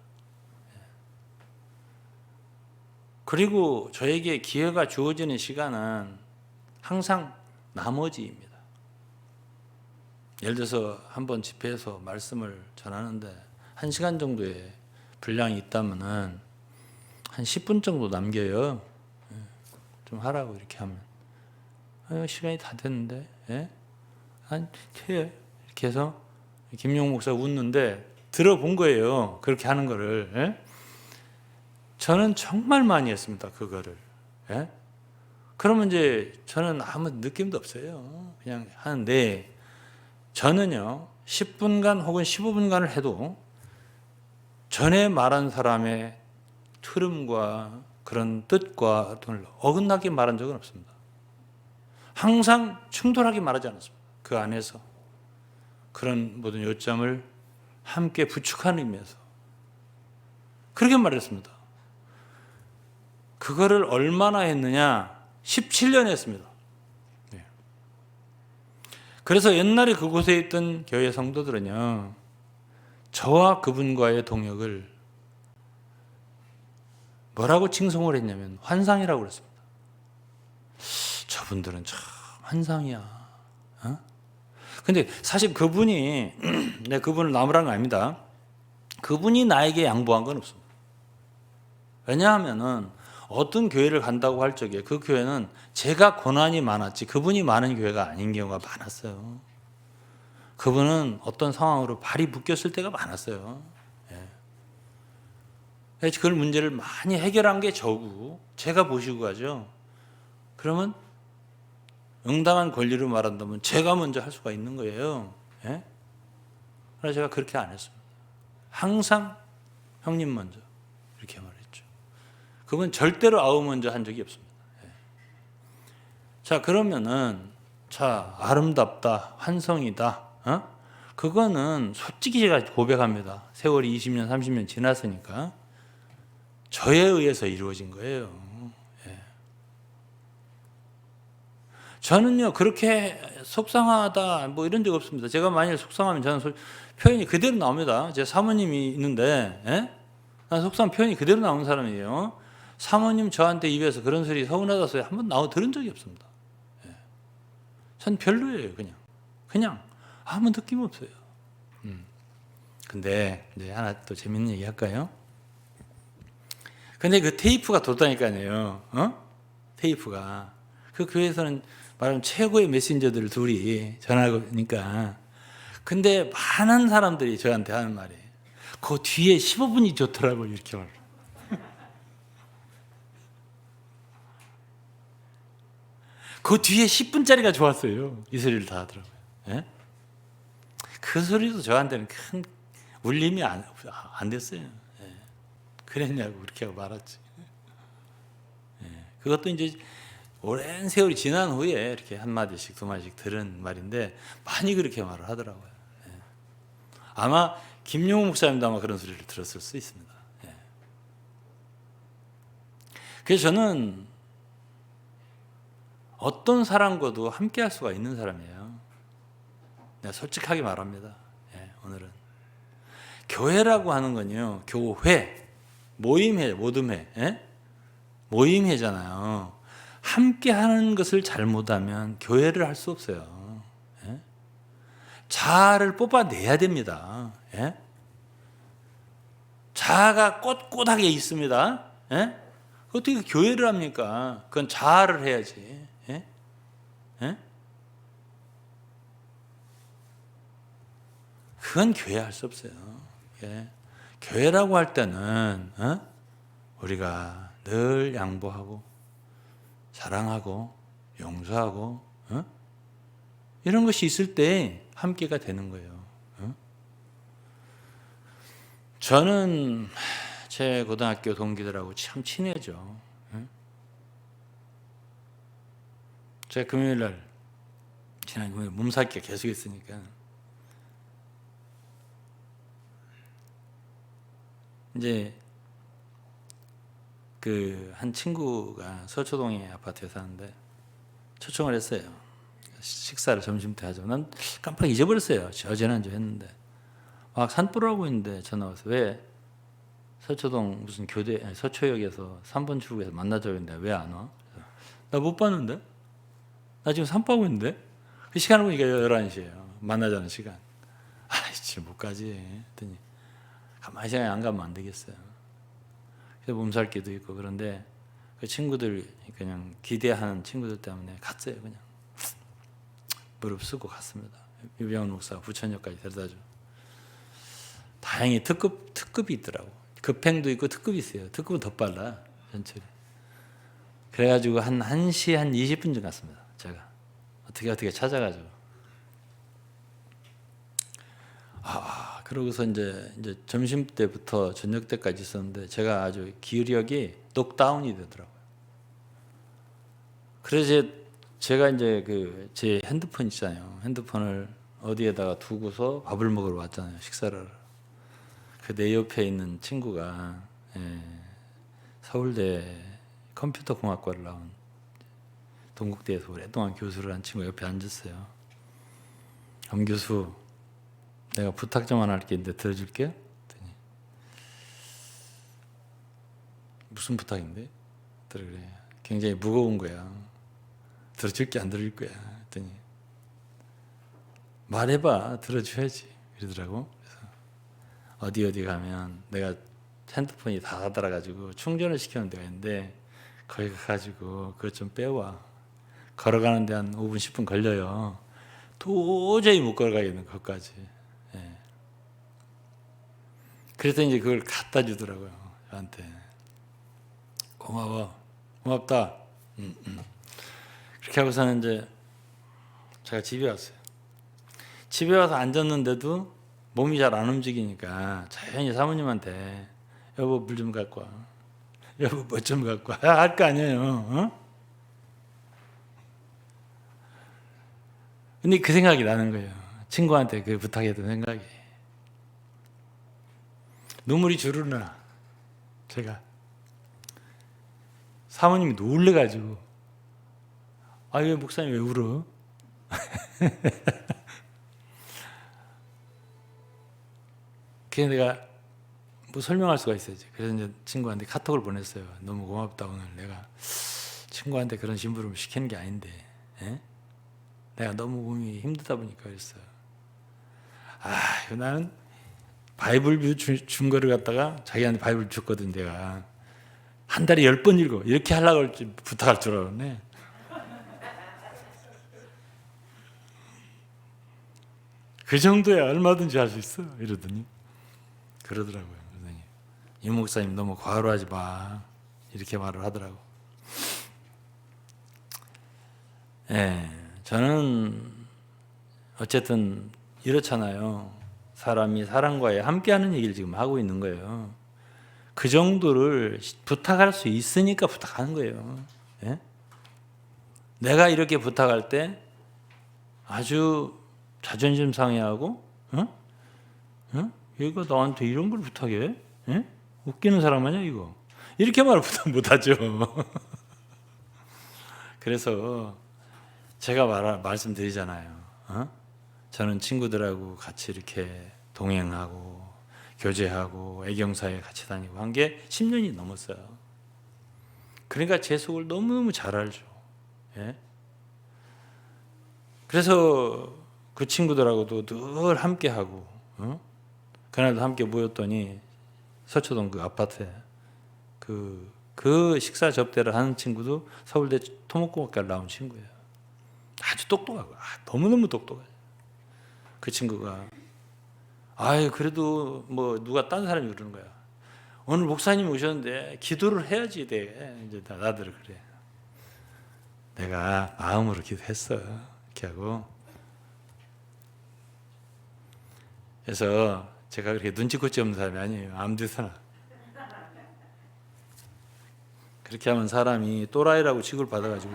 그리고 저에게 기회가 주어지는 시간은 항상 나머지입니다. 예를 들어서 한번 집회에서 말씀을 전하는데 1시간 정도의 분량이 있다면 한 10분 정도 남겨요. 좀 하라고 이렇게 하면 시간이 다 됐는데 이렇게 해서 김용 목사 웃는데 들어본 거예요. 그렇게 하는 거를. 저는 정말 많이 했습니다. 그거를. 그러면 이제 저는 아무 느낌도 없어요. 그냥 하는데, 저는요 10분간 혹은 15분간을 해도 전에 말한 사람의 흐름과 그런 뜻과 어긋나게 말한 적은 없습니다. 항상 충돌하게 말하지 않았습니다. 그 안에서 그런 모든 요점을 함께 부축하는 의미에서 그렇게 말했습니다. 그거를 얼마나 했느냐? 17년 했습니다. 그래서 옛날에 그곳에 있던 교회 성도들은요, 저와 그분과의 동역을 뭐라고 칭송을 했냐면 환상이라고 그랬습니다. 저분들은 참 환상이야. 근데 사실 그분이 내 그분을 나무라는 거 아닙니다. 그분이 나에게 양보한 건 없습니다. 왜냐하면은 어떤 교회를 간다고 할 적에 그 교회는 제가 고난이 많았지 그분이 많은 교회가 아닌 경우가 많았어요. 그분은 어떤 상황으로 발이 묶였을 때가 많았어요. 그 문제를 많이 해결한 게 저고 제가 보시고 가죠. 그러면 응당한 권리로 말한다면 제가 먼저 할 수가 있는 거예요. 그래서 제가 그렇게 안 했습니다. 항상 형님 먼저 이렇게 말했죠. 그건 절대로 아우 먼저 한 적이 없습니다. 자, 그러면은 자, 아름답다, 환성이다. 그거는 솔직히 제가 고백합니다. 세월이 20년, 30년 지났으니까 저에 의해서 이루어진 거예요. 저는요 그렇게 속상하다 뭐 이런 적 없습니다. 제가 만약 속상하면 저는 표현이 그대로 나옵니다. 제 사모님이 있는데 난 속상한 표현이 그대로 나오는 사람이에요. 사모님 저한테 입에서 그런 소리 서운하다 소리 한 번 들은 적이 없습니다. 전 별로예요. 그냥 아무 느낌 없어요. 근데 이제 하나 또 재밌는 얘기 할까요? 근데 그 테이프가 돌다니까요. 테이프가 그 교회에서는 말하면 최고의 메신저들 둘이 전화하니까 근데 많은 사람들이 저한테 하는 말이 그 뒤에 15분이 좋더라고요. 이렇게 말해요. 그 뒤에 10분짜리가 좋았어요. 이 소리를 다 하더라고요. 그 소리도 저한테는 큰 울림이 안 됐어요. 그랬냐고 그렇게 하고 말았지. 그것도 이제 오랜 세월이 지난 후에 이렇게 한 마디씩 두 마디씩 들은 말인데 많이 그렇게 말을 하더라고요. 아마 김용우 목사님도 아마 그런 소리를 들었을 수 있습니다. 그래서 저는 어떤 사람과도 함께 할 수가 있는 사람이에요. 내가 솔직하게 말합니다. 오늘은 교회라고 하는 건요, 교회, 모임회, 모둠회, 모임회잖아요. 함께 하는 것을 잘못하면 교회를 할 수 없어요. 자아를 뽑아내야 됩니다. 자아가 꼿꼿하게 있습니다. 어떻게 교회를 합니까? 그건 자아를 해야지. 그건 교회 할 수 없어요. 교회라고 할 때는 우리가 늘 양보하고 사랑하고 용서하고 이런 것이 있을 때 함께가 되는 거예요. 저는 제 고등학교 동기들하고 참 친해져. 제가 금요일 날 지난 금요일 몸살기가 계속 있으니까 이제 그 한 친구가 서초동에 아파트에 사는데 초청을 했어요. 식사를 점심 때 하죠. 난 깜빡 잊어버렸어요. 저지난주 했는데 막 산불하고 있는데 전화 와서 왜 서초동 무슨 교대 서초역에서 3번 출구에서 만나자고 했는데 왜 안 와? 나 못 봤는데? 나 지금 산불하고 있는데? 그 시간 보니까 11시예요. 만나자는 시간. 아이씨 못 가지 했더니 가만히 생각 안 가면 안 되겠어요. 그래서 몸살기도 있고 그런데 그 친구들 그냥 기대하는 친구들 때문에 갔어요. 그냥 무릎 쓰고 갔습니다. 유병훈 목사가 부천역까지 데려다줘. 다행히 특급이 있더라고. 급행도 있고 특급이 있어요. 특급은 더 빨라 전철이. 그래가지고 한 1시 한 20분쯤 갔습니다. 제가 어떻게 찾아가죠. 그러고서 이제 점심 때부터 저녁 때까지 있었는데 제가 아주 기력이 녹다운이 되더라고요. 그래서 제가 이제 그 제 핸드폰 있잖아요. 핸드폰을 어디에다가 두고서 밥을 먹으러 왔잖아요. 식사를 하러. 그 내 옆에 있는 친구가 서울대 컴퓨터공학과를 나온 동국대에서 오랫동안 교수를 한 친구 옆에 앉았어요. 엄 교수, 내가 부탁 좀 하나 할 게 있는데 들어줄게요? 그랬더니 무슨 부탁인데? 그래. 굉장히 무거운 거야. 들어줄게 안 들어줄 거야? 그랬더니 말해봐, 들어줘야지 이러더라고. 그래서 어디 가면 내가 핸드폰이 다 닫아가지고 충전을 시키는 데가 있는데 거기 가가지고 그것 좀 빼와. 걸어가는데 한 5분 10분 걸려요. 도저히 못 걸어가겠는 것까지. 그래서 이제 그걸 갖다 주더라고요. 저한테. 고마워. 고맙다. 그렇게 하고서는 이제 제가 집에 왔어요. 집에 와서 앉았는데도 몸이 잘 안 움직이니까 자연히 사모님한테 여보 물 좀 갖고 와. 여보 뭐 좀 갖고 와. 할 거 아니에요. 어? 근데 그 생각이 나는 거예요. 친구한테 그 부탁했던 생각이. 눈물이 주르르 나. 제가. 사모님이 놀래가지고 아, 왜 목사님 왜 울어? 그래서 내가 뭐 설명할 수가 있어야지. 그래서 이제 친구한테 카톡을 보냈어요. 너무 고맙다. 오늘 내가 친구한테 그런 심부름을 시키는 게 아닌데 내가 너무 몸이 힘들다 보니까 그랬어요. 나는 바이블 준 거를 갖다가 자기한테 바이블 줬거든. 내가 한 달에 10번 읽어 이렇게 하려고 부탁할 줄 알았네. 그 정도야 얼마든지 할 수 있어 이러더니 그러더라고요. 그러더니 이 목사님 너무 과로하지 마 이렇게 말을 하더라고. 저는 어쨌든 이렇잖아요. 사람이 사람과의 함께하는 얘기를 지금 하고 있는 거예요. 그 정도를 부탁할 수 있으니까 부탁하는 거예요. 내가 이렇게 부탁할 때 아주 자존심 상해하고 얘가 나한테 이런 걸 부탁해? 웃기는 사람 아니야 이거? 이렇게 말을 부탁 못하죠. 그래서 제가 말씀드리잖아요. 저는 친구들하고 같이 이렇게 동행하고 교제하고 애경사에 같이 다니고 한 게 10년이 넘었어요. 그러니까 제 속을 너무너무 잘 알죠. 그래서 그 친구들하고도 늘 함께하고 그날도 함께 모였더니 서초동 그 아파트에 그 식사 접대를 하는 친구도 서울대 토목공학과를 나온 친구예요. 아주 똑똑하고 너무너무 똑똑해요. 그 친구가 그래도 뭐 누가 딴 사람이 그러는 거야. 오늘 목사님 오셨는데 기도를 해야지 돼. 이제 나들 그래. 내가 마음으로 기도했어. 이렇게 하고. 그래서 제가 그렇게 눈치코치 없는 사람이 아니에요. 아무 데서나. 그렇게 하면 사람이 또라이라고 취급을 받아가지고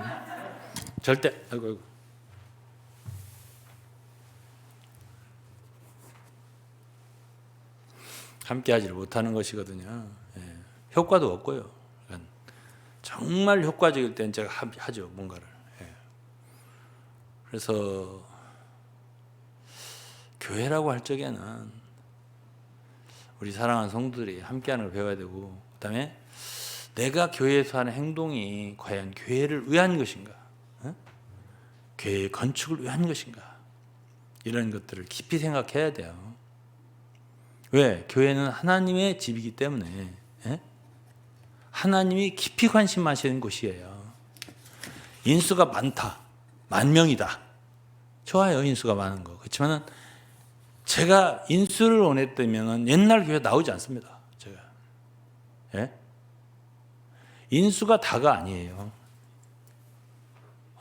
절대 아이고 함께하지를 못하는 것이거든요. 효과도 없고요. 그러니까 정말 효과적일 땐 제가 하죠 뭔가를. 그래서 교회라고 할 적에는 우리 사랑하는 성도들이 함께하는 걸 배워야 되고, 그다음에 내가 교회에서 하는 행동이 과연 교회를 위한 것인가, 교회의 건축을 위한 것인가, 이런 것들을 깊이 생각해야 돼요. 왜? 교회는 하나님의 집이기 때문에 하나님이 깊이 관심하시는 곳이에요. 인수가 많다, 10,000명이다, 좋아요 인수가 많은 거. 그렇지만 제가 인수를 원했다면 옛날 교회 나오지 않습니다. 제가 인수가 다가 아니에요.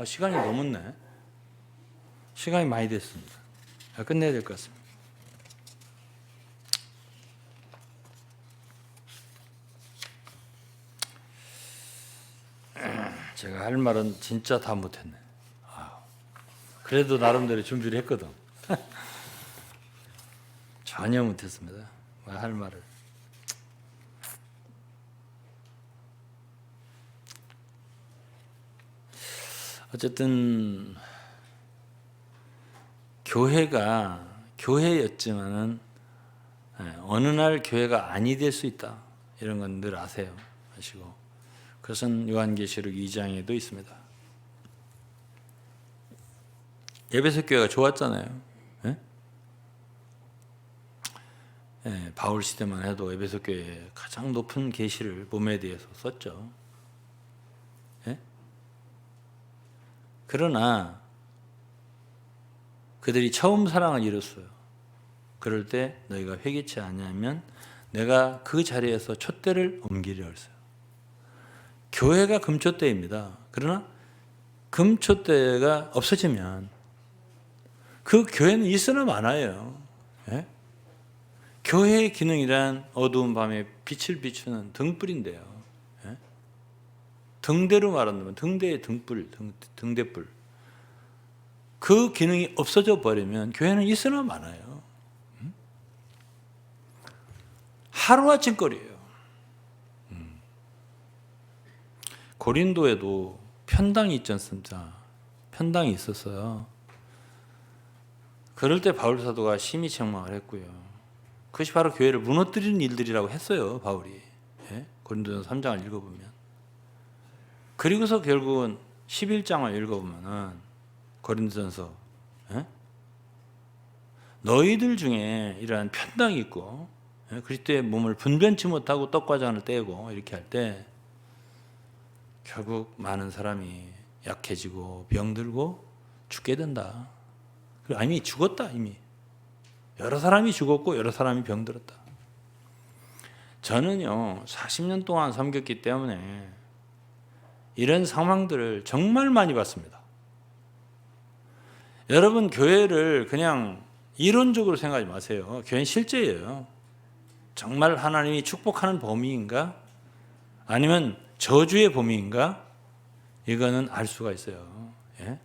시간이 넘었네. 시간이 많이 됐습니다. 끝내야 될 것 같습니다. 제가 할 말은 진짜 다 못했네. 그래도 나름대로 준비를 했거든. 전혀 못했습니다. 할 말을. 어쨌든 교회가 교회였지만은 어느 날 교회가 아니 될 수 있다. 이런 건 늘 아세요. 아시고. 그것은 요한계시록 2장에도 있습니다. 에베소 교회가 좋았잖아요. 예? 예, 바울 시대만 해도 에베소 교회에 가장 높은 계시를 몸에 대해서 썼죠. 예? 그러나 그들이 처음 사랑을 잃었어요. 그럴 때 너희가 회개치 않으면 내가 그 자리에서 촛대를 옮기려 했어요. 교회가 금촛대입니다. 그러나 금촛대가 없어지면 그 교회는 있으나 마나요. 예? 교회의 기능이란 어두운 밤에 빛을 비추는 등불인데요. 예? 등대로 말한다면 등대의 등불, 등대불. 그 기능이 없어져 버리면 교회는 있으나 마나요. 하루아침 거리예요. 고린도에도 편당이 있지 않습니까? 편당이 있었어요. 그럴 때 바울 사도가 심히 책망을 했고요. 그것이 바로 교회를 무너뜨리는 일들이라고 했어요, 바울이. 예? 고린도전서 3장을 읽어보면. 그리고서 결국은 11장을 읽어보면은 고린도전서 너희들 중에 이러한 편당이 있고 그리스도의 몸을 분변치 못하고 떡과 잔을 떼고 이렇게 할 때 결국 많은 사람이 약해지고 병들고 죽게 된다. 그리고 이미 죽었다. 이미 여러 사람이 죽었고 여러 사람이 병들었다. 저는요 40년 동안 섬겼기 때문에 이런 상황들을 정말 많이 봤습니다. 여러분 교회를 그냥 이론적으로 생각하지 마세요. 교회는 실제예요. 정말 하나님이 축복하는 범위인가? 아니면 저주의 범위인가? 이거는 알 수가 있어요. 예?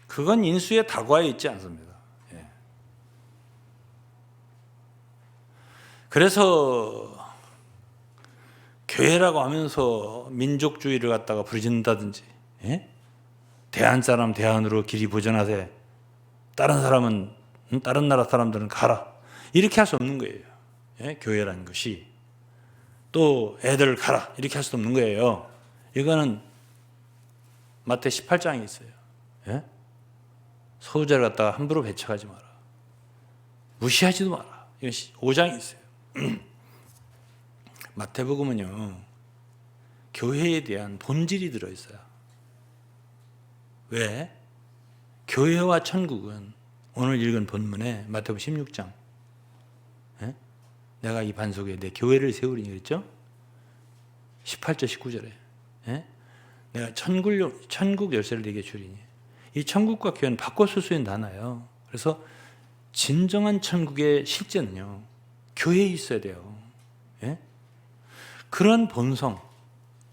그건 인수의 다과에 있지 않습니다. 예. 그래서 교회라고 하면서 민족주의를 갖다가 부르짖는다든지 예? 대한 사람 대한으로 길이 보전하되 다른 사람은 다른 나라 사람들은 가라 이렇게 할 수 없는 거예요. 예? 교회라는 것이 또 애들 가라 이렇게 할 수 없는 거예요. 이거는 마태 18장에 있어요. 예? 소유자를 갖다가 함부로 배척하지 마라. 무시하지도 마라. 이건 5장에 있어요. 마태복음은요 교회에 대한 본질이 들어있어요. 왜? 교회와 천국은 오늘 읽은 본문에 마태복음 16장 예? 내가 이 반석에 내 교회를 세우리니 그랬죠? 18절 19절에 예? 내가 천국 열쇠를 내게 주리니 이 천국과 교회는 바꿔 쓸 수 있는 단어예요. 그래서 진정한 천국의 실제는요 교회에 있어야 돼요. 예? 그런 본성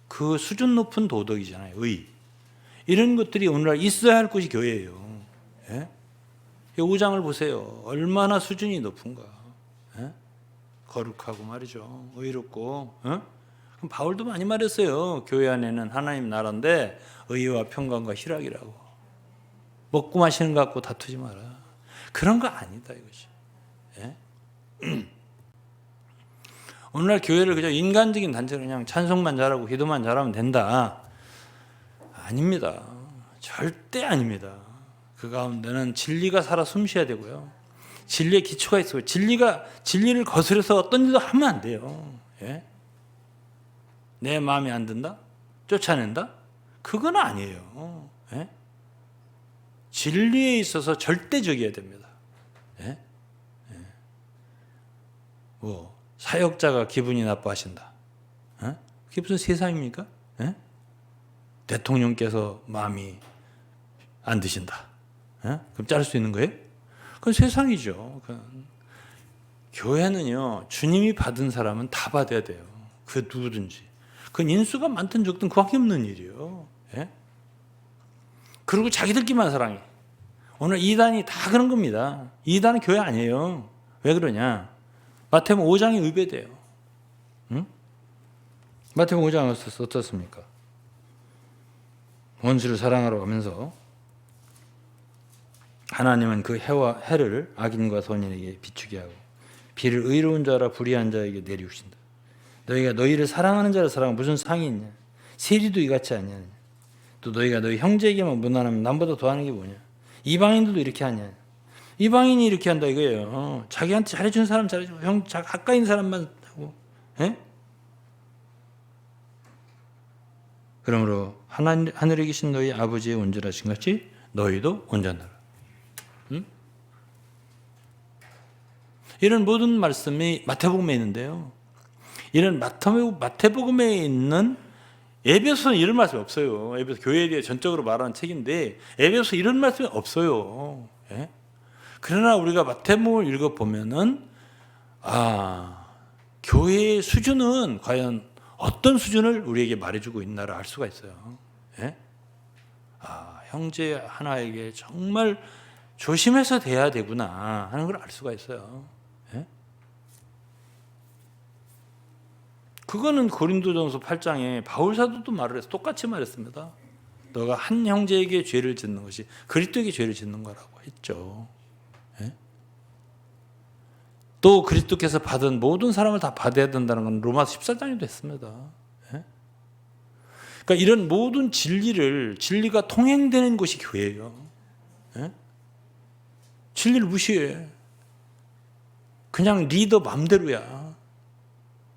그 수준 높은 도덕이잖아요. 의 이런 것들이 오늘날 있어야 할 곳이 교회예요. 예? 5장을 보세요. 얼마나 수준이 높은가. 예? 거룩하고 말이죠. 의롭고. 예? 그럼 바울도 많이 말했어요. 교회 안에는 하나님 나라인데 의와 평강과 희락이라고. 먹고 마시는 것 갖고 다투지 마라. 그런 거 아니다 이것이. 예? 오늘날 교회를 그저 인간적인 단체로 그냥 찬송만 잘하고 기도만 잘하면 된다. 아닙니다. 절대 아닙니다. 그 가운데는 진리가 살아 숨쉬어야 되고요. 진리의 기초가 있어요. 진리를 거스려서 어떤 일도 하면 안 돼요. 예? 내 마음에 안 든다? 쫓아낸다? 그건 아니에요. 예? 진리에 있어서 절대적이어야 됩니다. 예? 예. 뭐 사역자가 기분이 나빠하신다. 예? 그게 무슨 세상입니까? 예? 대통령께서 마음이 안 드신다. 예? 그럼 자를 수 있는 거예요? 그건 세상이죠. 교회는요, 주님이 받은 사람은 다 받아야 돼요. 그 누구든지. 그건 인수가 많든 적든 관계 없는 일이에요. 예? 그리고 자기들끼리만 사랑해. 오늘 이단이 다 그런 겁니다. 이단은 교회 아니에요. 왜 그러냐? 마태복음 5장이 의배돼요. 응? 마태복음 5장은 어떻습니까? 원수를 사랑하라고 하면서 하나님은 그 해를 악인과 선인에게 비추게 하고 비를 의로운 자라 불의한 자에게 내리우신다. 너희가 너희를 사랑하는 자를 사랑하면 무슨 상이 있냐? 세리도 이같이 하냐? 또 너희가 너희 형제에게만 무난하면 남보다 더하는 게 뭐냐? 이방인들도 이렇게 하냐? 이방인이 이렇게 한다 이거예요. 자기한테 잘해준 사람 잘해주고 형 가까이 있는 사람만 하고. 예? 그러므로 하늘에 계신 너희 아버지의 온전하신 같이 너희도 온전하라. 응? 이런 모든 말씀이 마태복음에 있는데요. 이런 마태복음에 있는 에베소는 이런 말씀이 없어요. 에베소 교회에 대해 전적으로 말하는 책인데 에베소 이런 말씀이 없어요. 예? 그러나 우리가 마태복음을 읽어보면은 교회의 수준은 과연 어떤 수준을 우리에게 말해주고 있나를 알 수가 있어요. 예? 형제 하나에게 정말 조심해서 대해야 되구나 하는 걸 알 수가 있어요. 예? 그거는 고린도전서 8장에 바울 사도도 말을 해서 똑같이 말했습니다. 너가 한 형제에게 죄를 짓는 것이 그리스도에게 죄를 짓는 거라고 했죠. 예? 또 그리스도께서 받은 모든 사람을 다 받아야 된다는 건 로마서 14장에도 했습니다. 예? 그러니까 이런 모든 진리가 통행되는 곳이 교회예요. 예? 진리를 무시해. 그냥 리더 맘대로야.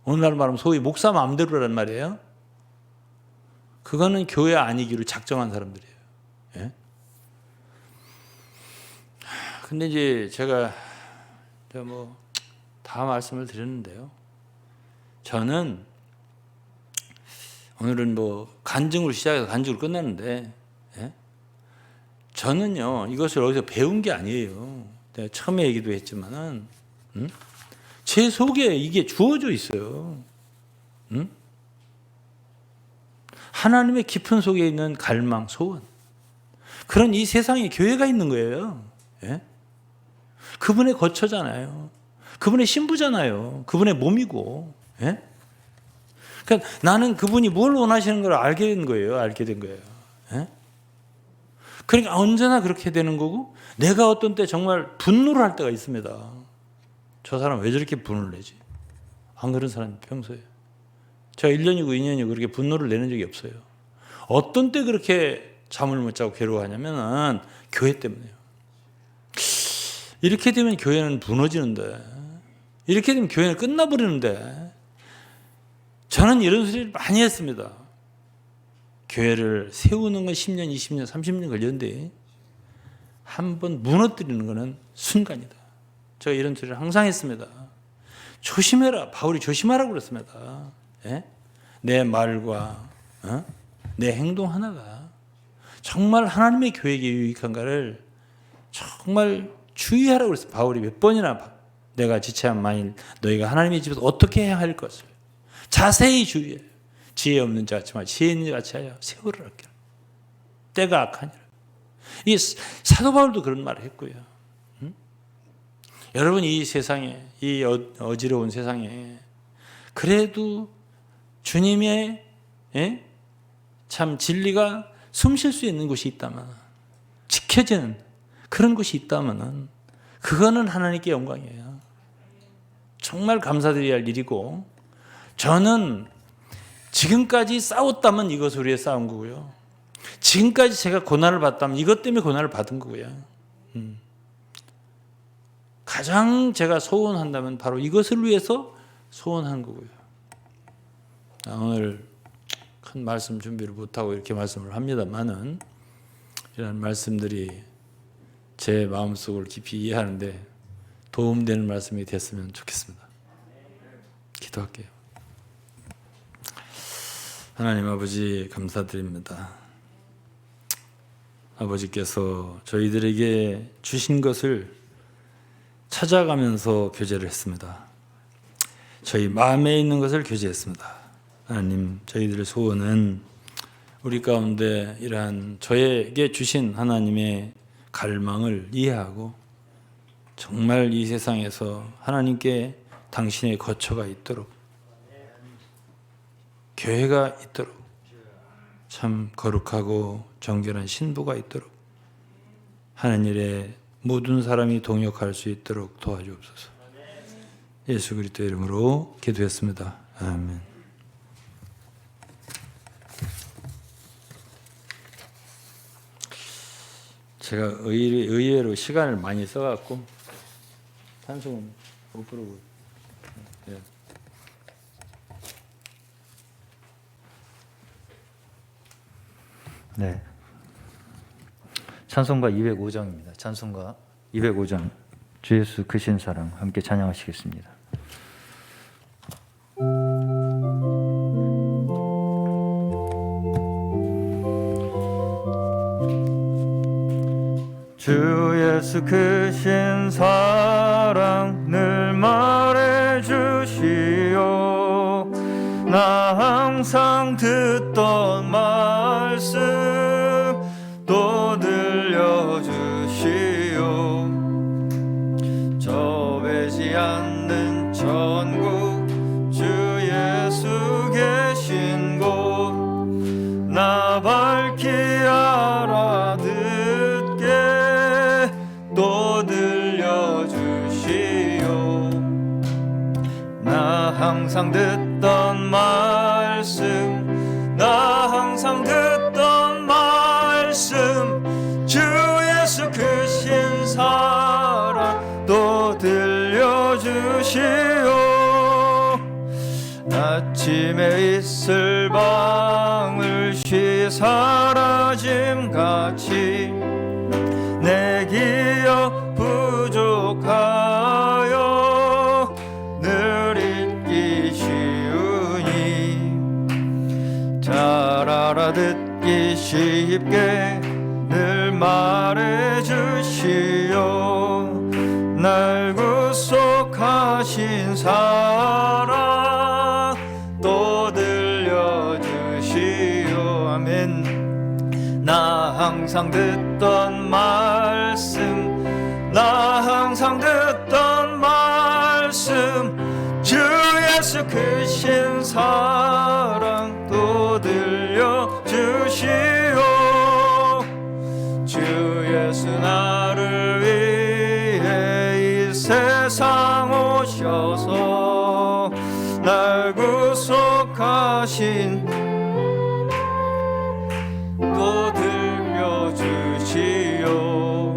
오늘날 말하면 소위 목사 마음대로란 말이에요. 그거는 교회 아니기로 작정한 사람들이에요. 예? 근데 이제 제가 다 말씀을 드렸는데요. 저는 오늘은 간증으로 시작해서 간증으로 끝났는데, 예? 저는요 이것을 어디서 배운 게 아니에요. 내가 처음에 얘기도 했지만은, 제 속에 이게 주어져 있어요. 하나님의 깊은 속에 있는 갈망, 소원. 그런 이 세상에 교회가 있는 거예요. 예? 그분의 거처잖아요. 그분의 신부잖아요. 그분의 몸이고. 예? 그러니까 나는 그분이 뭘 원하시는 걸 알게 된 거예요. 예? 그러니까 언제나 그렇게 되는 거고, 내가 어떤 때 정말 분노를 할 때가 있습니다. 저 사람 왜 저렇게 분노를 내지? 안 그런 사람이 평소에. 제가 1년이고 2년이고 그렇게 분노를 내는 적이 없어요. 어떤 때 그렇게 잠을 못 자고 괴로워하냐면은 교회 때문에요. 이렇게 되면 교회는 무너지는데, 이렇게 되면 교회는 끝나버리는데, 저는 이런 소리를 많이 했습니다. 교회를 세우는 건 10년, 20년, 30년 걸렸는데 한번 무너뜨리는 것은 순간이다. 제가 이런 소리를 항상 했습니다. 조심해라. 바울이 조심하라고 그랬습니다. 예? 내 말과 내 행동 하나가 정말 하나님의 교회에게 유익한가를 정말 주의하라고 그랬어요. 바울이 몇 번이나 내가 지체한 만일 너희가 하나님의 집에서 어떻게 해야 할 것을 자세히 주의해. 지혜 없는 자 같이 말 지혜 있는 자 같이 하여 세월을 아껴라. 때가 악하니라. 이 사도 바울도 그런 말을 했고요. 여러분 이 세상에, 이 어지러운 세상에 그래도 주님의 참 진리가 숨쉴 수 있는 곳이 있다면, 지켜지는 그런 곳이 있다면 그거는 하나님께 영광이에요. 정말 감사드려야 할 일이고, 저는 지금까지 싸웠다면 이것을 위해 싸운 거고요. 지금까지 제가 고난을 받았다면 이것 때문에 고난을 받은 거고요. 가장 제가 소원한다면 바로 이것을 위해서 소원한 거고요. 오늘 큰 말씀 준비를 못하고 이렇게 말씀을 합니다만은 이런 말씀들이 제 마음속을 깊이 이해하는데 도움되는 말씀이 됐으면 좋겠습니다. 기도할게요. 하나님 아버지 감사드립니다. 아버지께서 저희들에게 주신 것을 찾아가면서 교제를 했습니다. 저희 마음에 있는 것을 교제했습니다. 하나님, 저희들의 소원은 우리 가운데 이러한 저에게 주신 하나님의 갈망을 이해하고 정말 이 세상에서 하나님께 당신의 거처가 있도록, 교회가 있도록, 참 거룩하고 정결한 신부가 있도록, 하는 일에 모든 사람이 동역할 수 있도록 도와주옵소서. 예수 그리스도의 이름으로 기도했습니다. 아멘. 제가 의외로 시간을 많이 써갖고 찬송은 못 부르고. 예. 네. 찬송가 205장입니다. 찬송가 205장 주 예수 크신 사랑 함께 찬양하시겠습니다. 주 예수 크신 사랑 늘 말해주시오. 나 항상 듣던 말씀 또 들려주시오. 저배지 않는 천국 주 예수 계신 곳 나 밝히 알아듣게 또 들려주시오. 나 항상 듣던 말씀 나 항상 듣던 말씀 주 예수 크신 사랑 또 들려주시오. 아침에 있을 방울씨 사라짐같이 내 기억 부족하여 늘 잊기 쉬우니 잘 알아듣기 쉽게 늘 말해주시오. 날 구속하신 사랑 또 들려주시오. 아멘. 나 항상 듣던 말씀 나 항상 듣던 말씀 주 예수 크신 사랑 또 들려주시오. 주 예수 나를 위해 이 세상 오셔서 날 구속하신 또 들려주시오.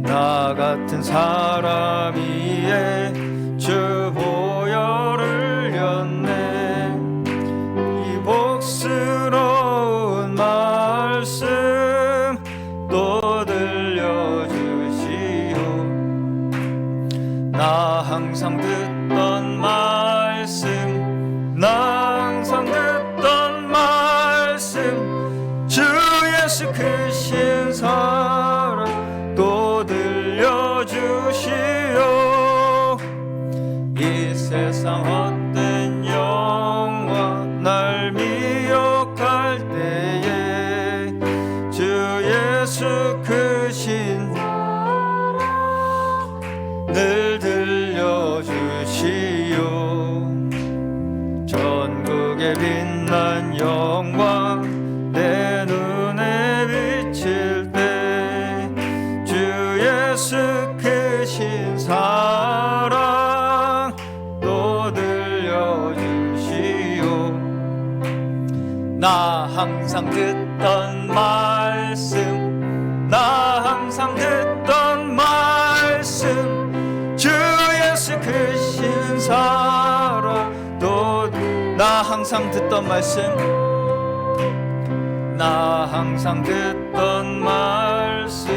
나 같은 사람 위에 주 보혈을 흘렸네. 이 복스러운 말씀 또 들려주시오. 나 항상 듣던 말씀 나 항상 듣던 말씀 주 예수 크신 사랑 또 들려주시오. 이 세상 헛된 영화 날 미혹할 때에 주 예수 크신 늘 들려주시오. 전국에 빛난 영광 내 눈에 비칠 때 주 예수 크신 사랑 또 들려주시오. 나 항상 듣던 말씀 나 항상 듣던 말씀 주 예수 크신 사랑 또 나 항상 듣던 말씀 나 항상 듣던 말씀